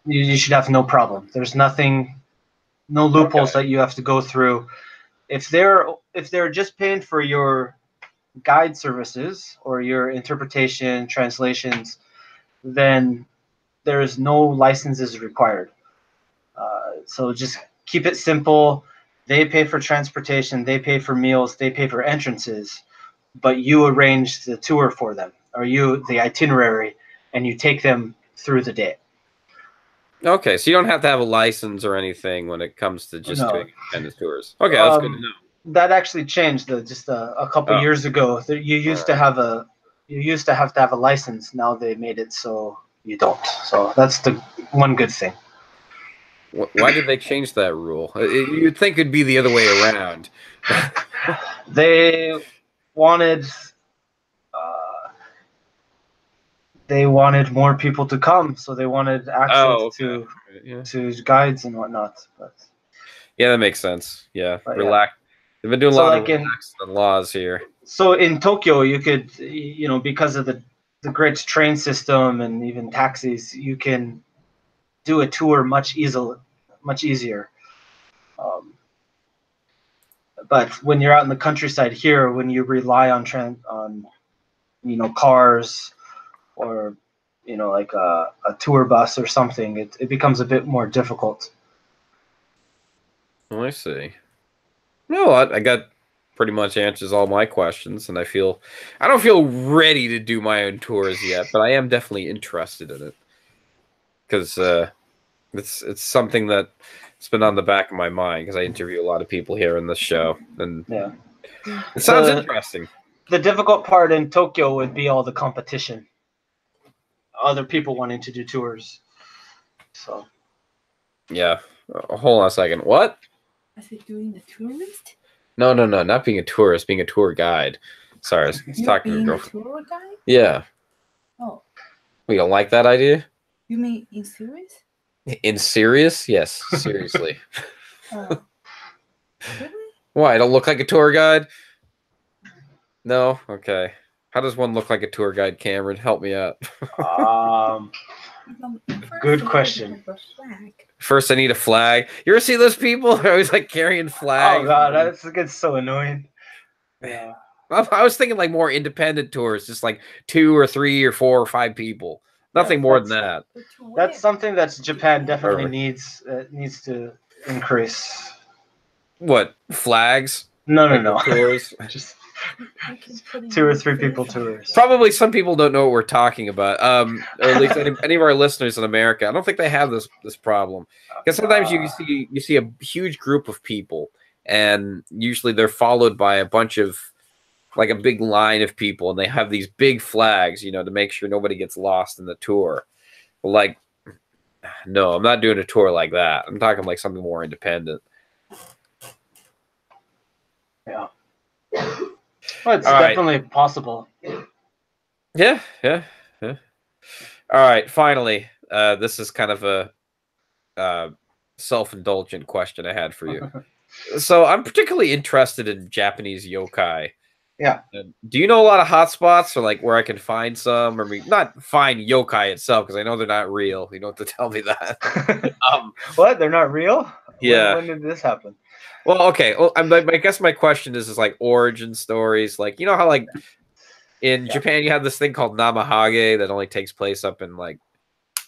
you should have no problem. There's no loopholes that you have to go through. If they're just paying for your guide services or your interpretation, translations, then there is no licenses required. So just keep it simple. They pay for transportation, they pay for meals, they pay for entrances, but you arrange the tour for them, or the itinerary, and you take them through the day. Okay, so you don't have to have a license or anything when it comes to just doing independent tours. Okay, that's good to know. That actually changed just a couple years ago. You used to have to have a license. Now they made it so you don't. So that's the one good thing. Why did they change that rule? You'd think it'd be the other way around. They wanted uh, they wanted more people to come, so they wanted access Oh, okay. Yeah. to guides and whatnot. Yeah, that makes sense. Yeah, But yeah, relax. They've been doing a so lot of like relaxing laws here. in Tokyo, you could, because of the great train system and even taxis, you can do a tour much easier. Um, but when you're out in the countryside here, when you rely on cars or like a tour bus or something, it becomes a bit more difficult. Oh, I see. No, I got pretty much answers all my questions, and I don't feel ready to do my own tours yet, but I am definitely interested in it because it's something that it's been on the back of my mind because I interview a lot of people here in this show, and Yeah. it sounds The interesting. the difficult part in Tokyo would be all the competition, other people wanting to do tours. So Yeah. Hold on a second. What? Is it doing the tourist? No, not being a tourist, being a tour guide. Sorry, I was talking to a Being a girlfriend. tour guide? Yeah. Oh, We don't like that idea? you mean in serious? In serious? Yes, seriously. Oh, really? Why? I don't look like a tour guide? No? Okay. How does one look like a tour guide, Cameron? Help me out. Good question. First, I need a flag. You ever see those people? They're always like carrying flags. Oh god, that gets so annoying. Yeah. I was thinking like more independent tours, just like 2 or 3 or 4 or 5 people. Nothing more than that. That's something that Japan definitely Perfect. needs to increase. What, flags? No, Like no. tours? Just 2 or 3 people tours. Probably some people don't know what we're talking about. Or at least any of our listeners in America. I don't think they have this problem. Because sometimes you see a huge group of people, and usually they're followed by a bunch of like a big line of people, and they have these big flags, to make sure nobody gets lost in the tour. Like, no, I'm not doing a tour like that. I'm talking like something more independent. Yeah. Well, it's definitely possible. Yeah. All right, finally, this is kind of a self-indulgent question I had for you. So I'm particularly interested in Japanese yokai. Yeah. Do you know a lot of hotspots or like where I can find some? Or not find yokai itself because I know they're not real. You don't have to tell me that. What? They're not real? Yeah. When did this happen? Well, okay. Well, I guess my question is like origin stories. Like, you know how like in Japan you have this thing called Namahage that only takes place up in like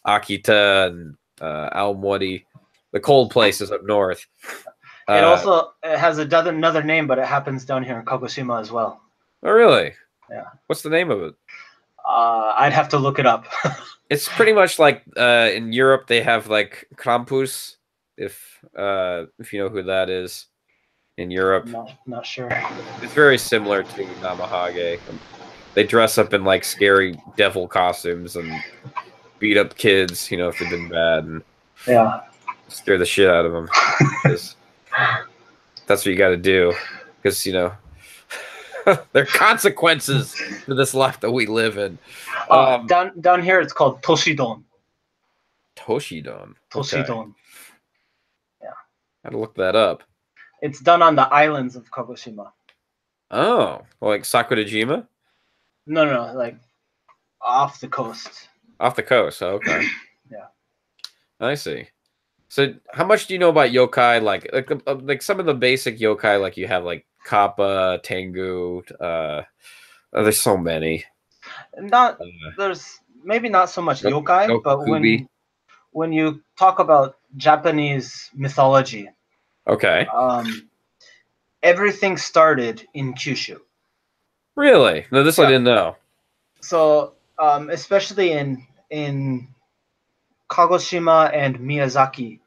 Akita and Aomori, the cold places up north. It also has another name, but it happens down here in Kagoshima as well. Oh, really? Yeah. What's the name of it? I'd have to look it up. It's pretty much like in Europe they have like Krampus, if you know who that is in Europe. Not sure. It's very similar to Namahage. They dress up in like scary devil costumes and beat up kids, if they've been bad, and scare the shit out of them. That's what you got to do, because there are consequences to this life that we live in. Down here, it's called Toshidon. Toshidon. Toshidon. Yeah. I had to look that up. It's done on the islands of Kagoshima. Oh, like Sakurajima? No, like off the coast. Off the coast. Oh, okay. Yeah. I see. So, how much do you know about yokai? Like some of the basic yokai, like you have like Kappa, Tengu. There's so many. There's maybe not so much yokai, but Kubi. when you talk about Japanese mythology, okay, everything started in Kyushu. Really? No, this I didn't know. So, especially in Kagoshima and Miyazaki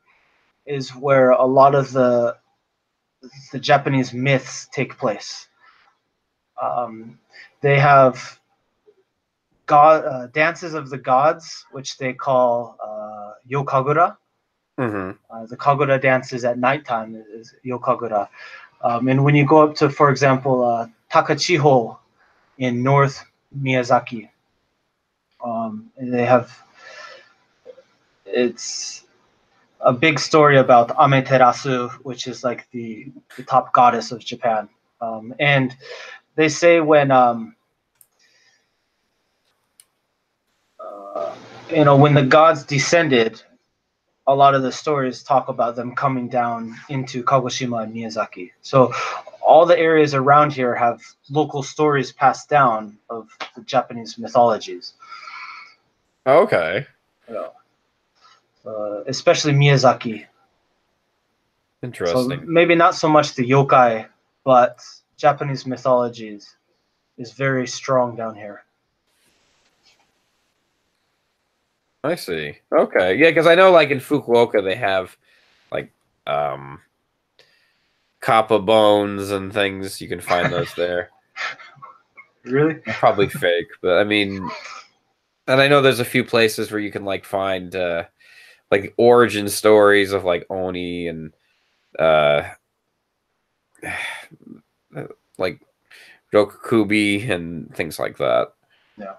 is where a lot of the Japanese myths take place. They have dances of the gods, which they call yokagura, The Kagura dance is at nighttime, is Yokagura. And when you go up to, for example, Takachiho in North Miyazaki, and it's a big story about Amaterasu, which is like the top goddess of Japan. And they say when when the gods descended, a lot of the stories talk about them coming down into Kagoshima and Miyazaki. So all the areas around here have local stories passed down of the Japanese mythologies. Okay. Especially Miyazaki. Interesting. So maybe not so much the yokai, but Japanese mythologies is very strong down here. I see. Okay. Yeah, because I know like in Fukuoka they have like kappa bones and things. You can find those there. Really? They're probably fake, but I mean, and I know there's a few places where you can like find like origin stories of like Oni and uh like Rokukubi and things like that. Yeah.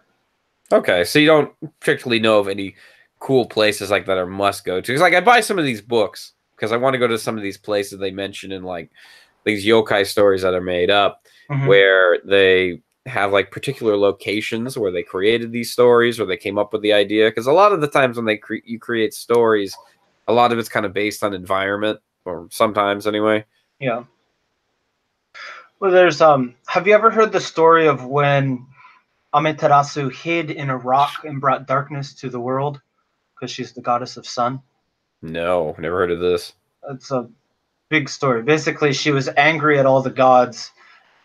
Okay, so you don't particularly know of any cool places like that or must go to. Because like I buy some of these books because I want to go to some of these places they mention in like these yokai stories that are made up, where they have like particular locations where they created these stories or they came up with the idea. Because a lot of the times when you create stories, a lot of it's kind of based on environment, or sometimes anyway. Yeah. Well, there's have you ever heard the story of when Amaterasu hid in a rock and brought darkness to the world because she's the goddess of sun? No, never heard of this. It's a big story. Basically, she was angry at all the gods,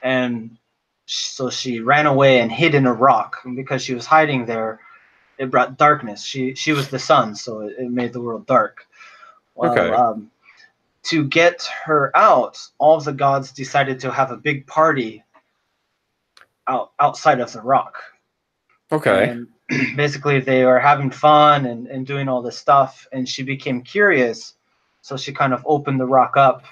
and so she ran away and hid in a rock. And because she was hiding there, it brought darkness. She was the sun, so it made the world dark. Well, Okay. to get her out, all of the gods decided to have a big party outside of the rock. Okay. And basically they were having fun and doing all this stuff, and she became curious, so she kind of opened the rock up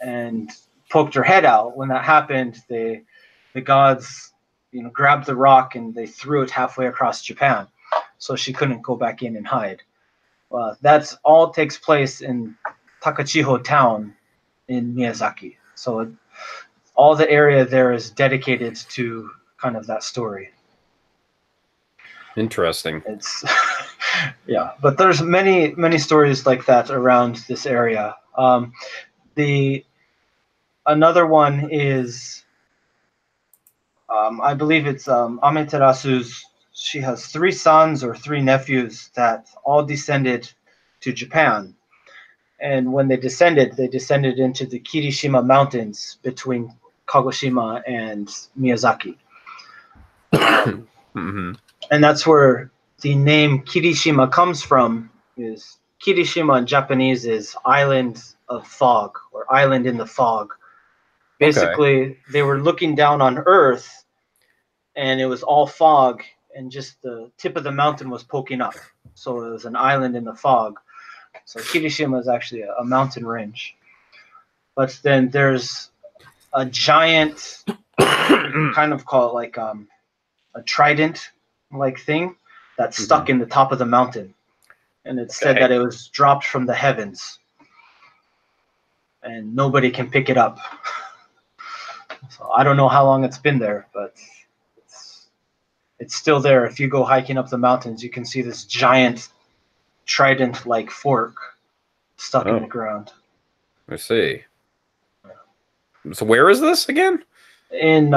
and poked her head out. When that happened, the gods grabbed the rock and they threw it halfway across Japan, so she couldn't go back in and hide. That's all takes place in Takachiho town in Miyazaki, so all the area there is dedicated to kind of that story. Interesting. It's yeah, but there's many stories like that around this area. The another one is I believe it's Amaterasu's. She has 3 sons or 3 nephews that all descended to Japan, and when they descended into the Kirishima Mountains between Kagoshima and Miyazaki. And that's where the name Kirishima comes from. Is Kirishima in Japanese is island of fog, or island in the fog. Basically, they were looking down on Earth, and it was all fog, and just the tip of the mountain was poking up. So it was an island in the fog. So Kirishima is actually a mountain range. But then there's a giant, kind of call it like a trident-like thing that's stuck in the top of the mountain. And it said that it was dropped from the heavens, and nobody can pick it up. So I don't know how long it's been there, but it's still there. If you go hiking up the mountains, you can see this giant trident-like fork stuck in the ground. I see. So where is this again? In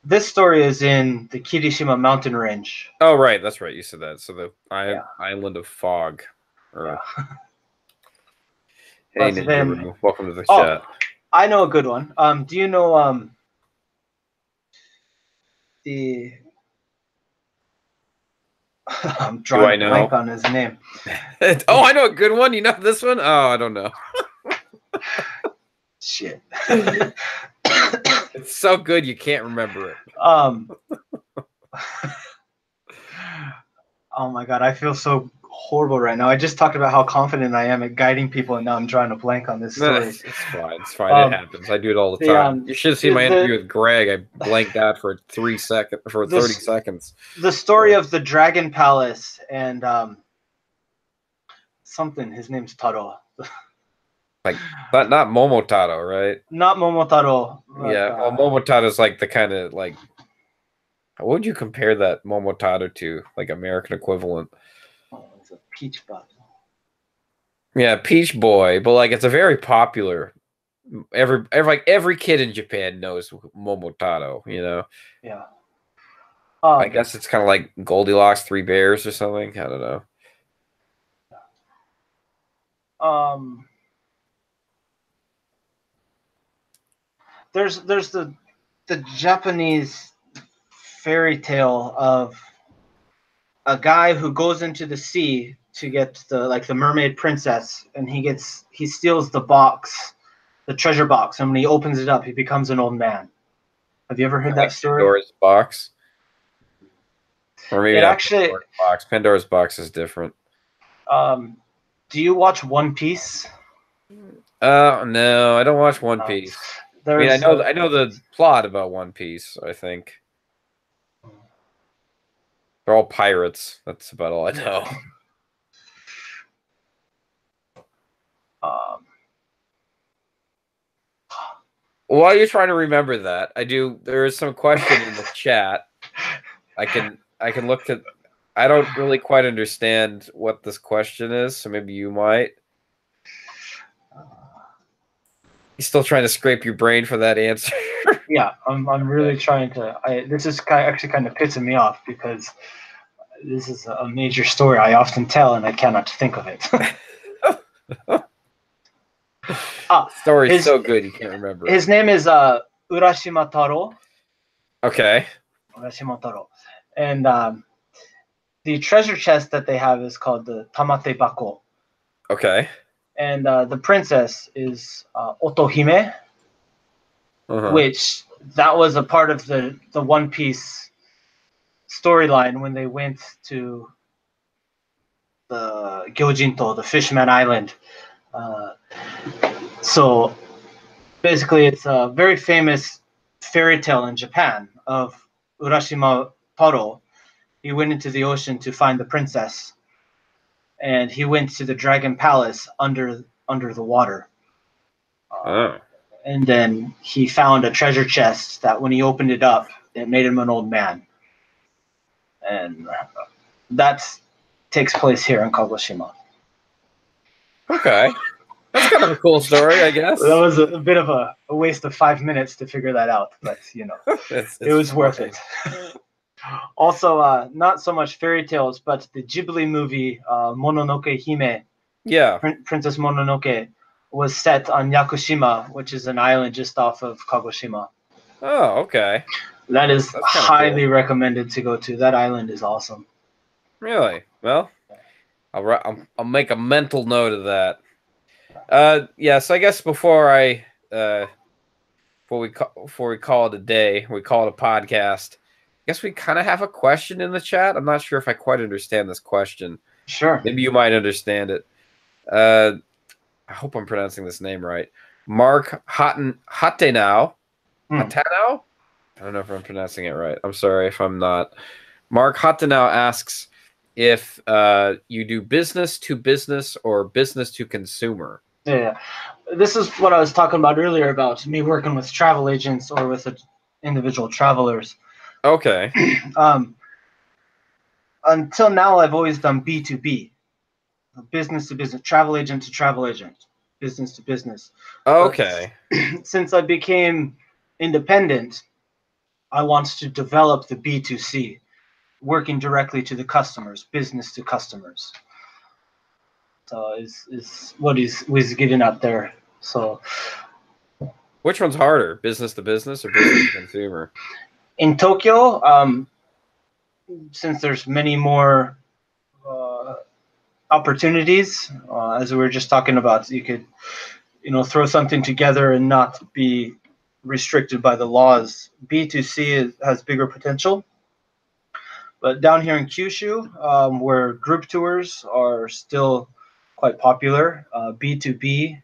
this story is in the Kirishima mountain range. Oh, right. That's right. You said that. So the island of fog. Or... Hey, Ninja, welcome to the chat. I know a good one. Do you know the... I'm drawing a blank on his name. Oh, I know a good one. You know this one? Oh, I don't know. Shit. It's so good you can't remember it. Oh my god, I feel so horrible right now. I just talked about how confident I am at guiding people, and now I'm drawing a blank on this No, story. it's fine. It's fine. It happens. I do it all the the, time. You should have seen my the- interview with Greg. I blanked out for 30 seconds. The story of the Dragon Palace and something. His name's Taro. Like, not Momotaro, right? Not Momotaro. But, Yeah. Well, Momotaro's like the kind of like. What would you compare that Momotaro to? Like American equivalent? it's a peach bud. Yeah, Peach Boy, but like it's a very popular. Every kid in Japan knows Momotaro. You know. Yeah. I guess it's kind of like Goldilocks, Three Bears, or something. I don't know. There's the Japanese fairy tale of a guy who goes into the sea to get the mermaid princess, and he steals the box, the treasure box, and when he opens it up, he becomes an old man. Have you ever heard that story? Pandora's box, or maybe It not actually- Pandora's box. Pandora's box is different. Do you watch One Piece? No, I don't watch One Piece. I mean, There's I know the plot about One Piece. I think they're all pirates. That's about all I know. While you're trying to remember that, there is some question in the chat. I can look to. I don't really quite understand what this question is, so maybe you might. You still trying to scrape your brain for that answer? Yeah, I'm really trying to. This is actually kind of pissing me off because this is a major story I often tell and I cannot think of it. Story's so good you can't remember. His name is Urashima Taro. Okay. Urashima Taro, and the treasure chest that they have is called the Tamate Bako. Okay. And the princess is Otohime, which that was a part of the One Piece storyline when they went to the Gyojinto, the Fishman Island. So basically, it's a very famous fairy tale in Japan of Urashima Taro. He went into the ocean to find the princess, and he went to the Dragon Palace under the water. And then he found a treasure chest that when he opened it up, it made him an old man. And that takes place here in Kagoshima. Okay. That's kind of a cool story, I guess. That was a bit of a waste of 5 minutes to figure that out, but it was worth it. Also, not so much fairy tales, but the Ghibli movie Mononoke Hime, Princess Mononoke, was set on Yakushima, which is an island just off of Kagoshima. Oh, okay. That is highly recommended to go to. That island is awesome. Really? Well, I'll make a mental note of that. Yes, I guess before we call it a day, we call it a podcast. I guess we kind of have a question in the chat. I'm not sure if I quite understand this question. Sure. Maybe you might understand it. I hope I'm pronouncing this name right. Mark Hattenau. Hattenau? I don't know if I'm pronouncing it right. I'm sorry if I'm not. Mark Hattenau asks if you do business to business or business to consumer. Yeah. This is what I was talking about earlier about me working with travel agents or with individual travelers. Okay. Until now, I've always done B2B, business to business, travel agent to travel agent, business to business. Okay. But since I became independent, I want to develop the B2C, working directly to the customers, business to customers. So is what he's giving out there. So which one's harder, business to business or business to consumer? In Tokyo, since there's many more opportunities, as we were just talking about, you could, throw something together and not be restricted by the laws. B2C has bigger potential. But down here in Kyushu, where group tours are still quite popular, B2B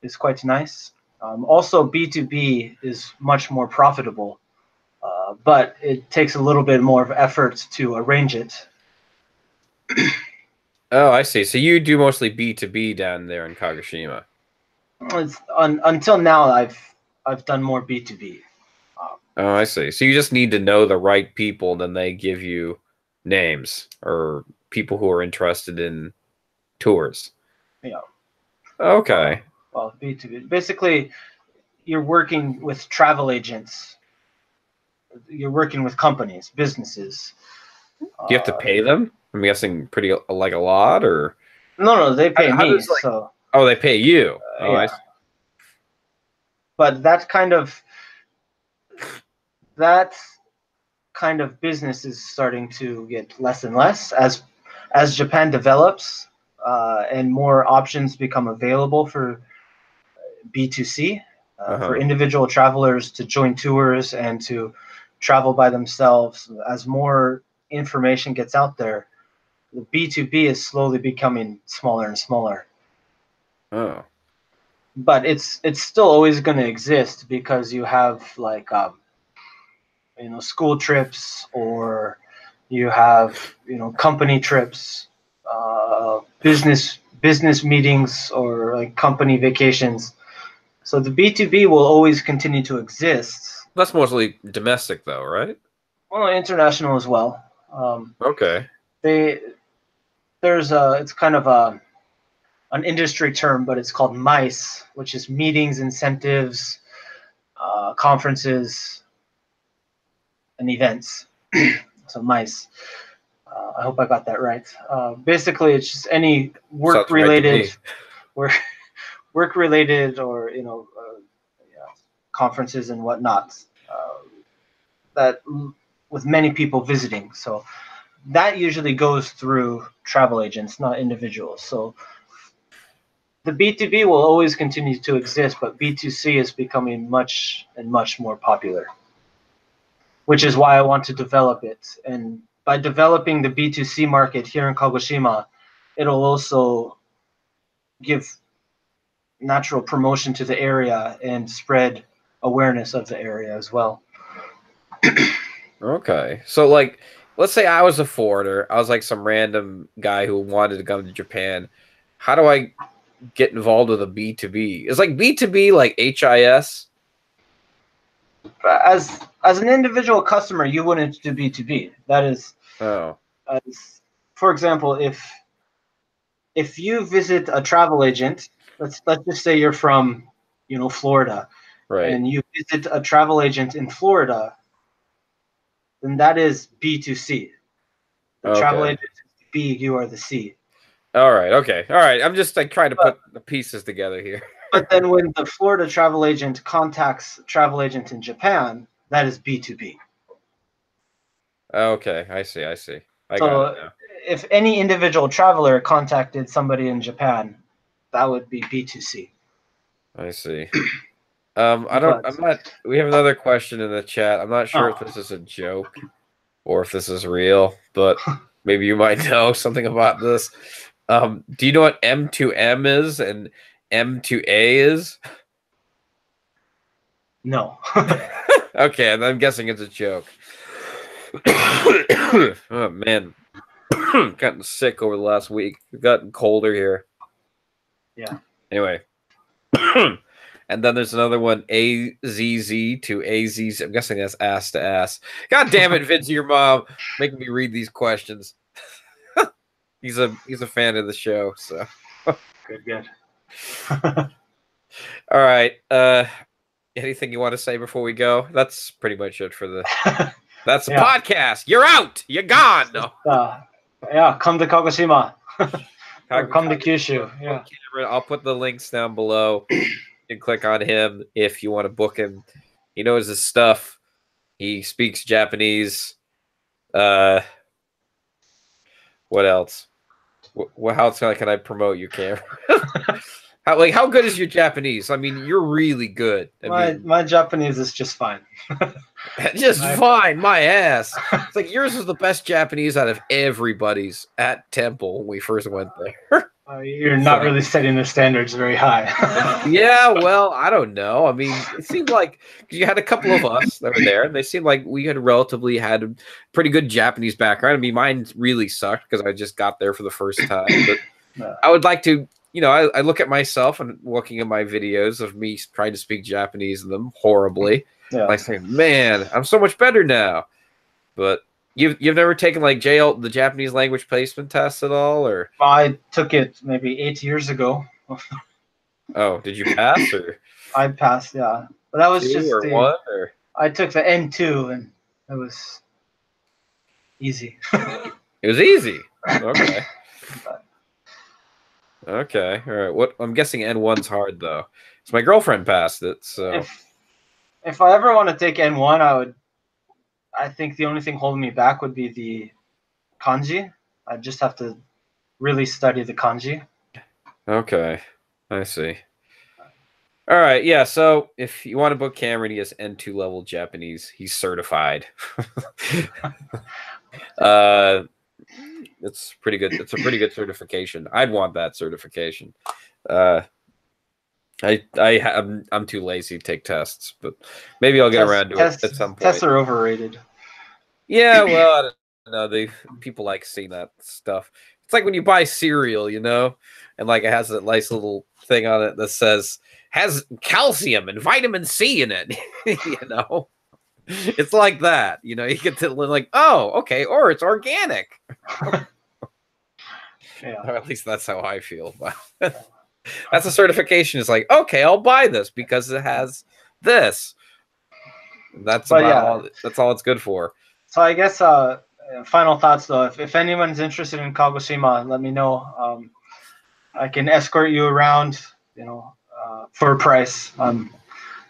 is quite nice. Also, B2B is much more profitable, but it takes a little bit more of effort to arrange it. Oh, I see. So you do mostly B2B down there in Kagoshima. Until now, I've done more B2B. Oh, I see. So you just need to know the right people, and then they give you names or people who are interested in tours. Yeah. Okay. Well, B2B. Basically, you're working with travel agents. You're working with companies, businesses. Do you have to pay them? I'm guessing pretty like a lot, or No, they pay how me. does, like, So oh, they pay you. Oh, yeah. I see. But that kind of business is starting to get less and less as Japan develops and more options become available for B2C, for individual travelers to join tours and to travel by themselves. As more information gets out there, the B2B is slowly becoming smaller and smaller. Oh. But it's still always going to exist because you have like school trips, or you have company trips, business meetings, or like company vacations. So the B2B will always continue to exist. That's mostly domestic, though, right? Well, international as well. Okay. It's kind of an industry term, but it's called MICE, which is meetings, incentives, conferences, and events. So MICE. I hope I got that right. Basically, it's just any work-related, work-related, or conferences and whatnot that with many people visiting. So that usually goes through travel agents, not individuals. So the B2B will always continue to exist, but B2C is becoming much and much more popular, which is why I want to develop it. And by developing the B2C market here in Kagoshima, it'll also give natural promotion to the area and spread awareness of the area as well. Okay. So, like, let's say I was a foreigner. I was like some random guy who wanted to come to Japan. How do I get involved with a B2B? Is like B2B like HIS? As an individual customer, you wouldn't do B2B. That is, for example, if you visit a travel agent, let's just say you're from Florida, right? And you visit a travel agent in Florida, then that is B2C. The travel agent is B, you are the C. All right. Okay. All right. I'm just like trying to put the pieces together here. But then when the Florida travel agent contacts a travel agent in Japan, that is B2B. Okay. I see. I see. I So got it now. If any individual traveler contacted somebody in Japan, that would be B2C. I see. I'm not. We have another question in the chat. I'm not sure if this is a joke or if this is real, but maybe you might know something about this. Do you know what M2M is and M2A is? No. Okay, and I'm guessing it's a joke. Oh man, gotten sick over the last week. It's gotten colder here. Yeah. Anyway. And then there's another one, AZZ to AZZ. I'm guessing that's ass to ass. God damn it, Vince, your mom making me read these questions. He's a fan of the show, so good. All right. Anything you want to say before we go? That's pretty much it for the that's the podcast. You're out. You're gone. No. Yeah, come to Kagoshima. Or come to Kyushu. Yeah. I'll put the links down below. You can click on him if you want to book him. He knows his stuff. He speaks Japanese. What else? How else can I promote you, Cam? How good is your Japanese? I mean, you're really good. My Japanese is just fine. Just fine, my ass. It's like yours was the best Japanese out of everybody's at Temple when we first went there. You're not really setting the standards very high. Yeah, well, I don't know. I mean, it seemed like you had a couple of us that were there, and they seemed like we had relatively had a pretty good Japanese background. I mean, mine really sucked because I just got there for the first time. But I would like to, I look at myself and looking at my videos of me trying to speak Japanese in them horribly. Yeah. I say, man, I'm so much better now. But you've never taken like the Japanese language placement test at all, or? I took it maybe 8 years ago. Oh, did you pass or? I passed, yeah. But that was Two just or one or? I took the N2 and it was easy. It was easy. Okay. Okay. All right. What I'm guessing N1's hard though. So my girlfriend passed it. So if I ever want to take N1, I think the only thing holding me back would be the kanji. I just have to really study the kanji. Okay. I see. All right. Yeah. So if you want to book Cameron, he has N2 level Japanese. He's certified. It's pretty good. It's a pretty good certification. I'd want that certification. I'm too lazy to take tests, but maybe I'll get around to it at some point. Tests are overrated. Yeah, well, I don't know. People like seeing that stuff. It's like when you buy cereal, and like it has a nice little thing on it that says has calcium and vitamin C in it. It's like that. You get to like, oh, okay, or it's organic. Yeah. Or at least that's how I feel. That's a certification. It's like, okay, I'll buy this because it has this. That's all it's good for. So I guess final thoughts though. If anyone's interested in Kagoshima, let me know. I can escort you around, for a price.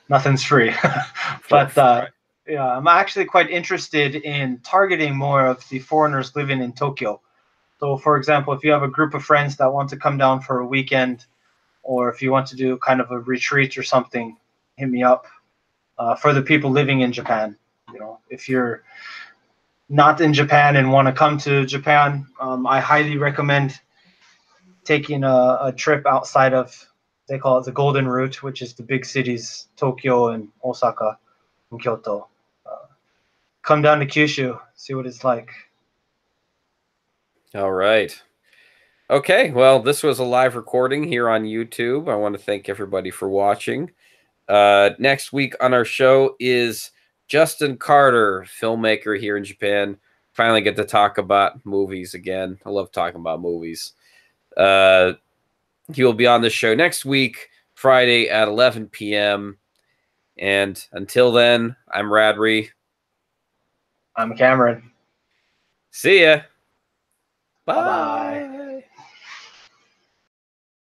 Nothing's free. But yeah, I'm actually quite interested in targeting more of the foreigners living in Tokyo. So for example, if you have a group of friends that want to come down for a weekend, or if you want to do kind of a retreat or something, hit me up. For the people living in Japan, if you're not in Japan and want to come to Japan, I highly recommend taking a trip outside of, they call it the Golden Route, which is the big cities, Tokyo and Osaka and Kyoto. Come down to Kyushu, see what it's like. All right. Okay, well, this was a live recording here on YouTube. I want to thank everybody for watching. Next week on our show is Justin Carter, filmmaker here in Japan. Finally get to talk about movies again. I love talking about movies. He will be on the show next week, Friday at 11 p.m. And until then, I'm Radrey. I'm Cameron. See ya. Bye-bye.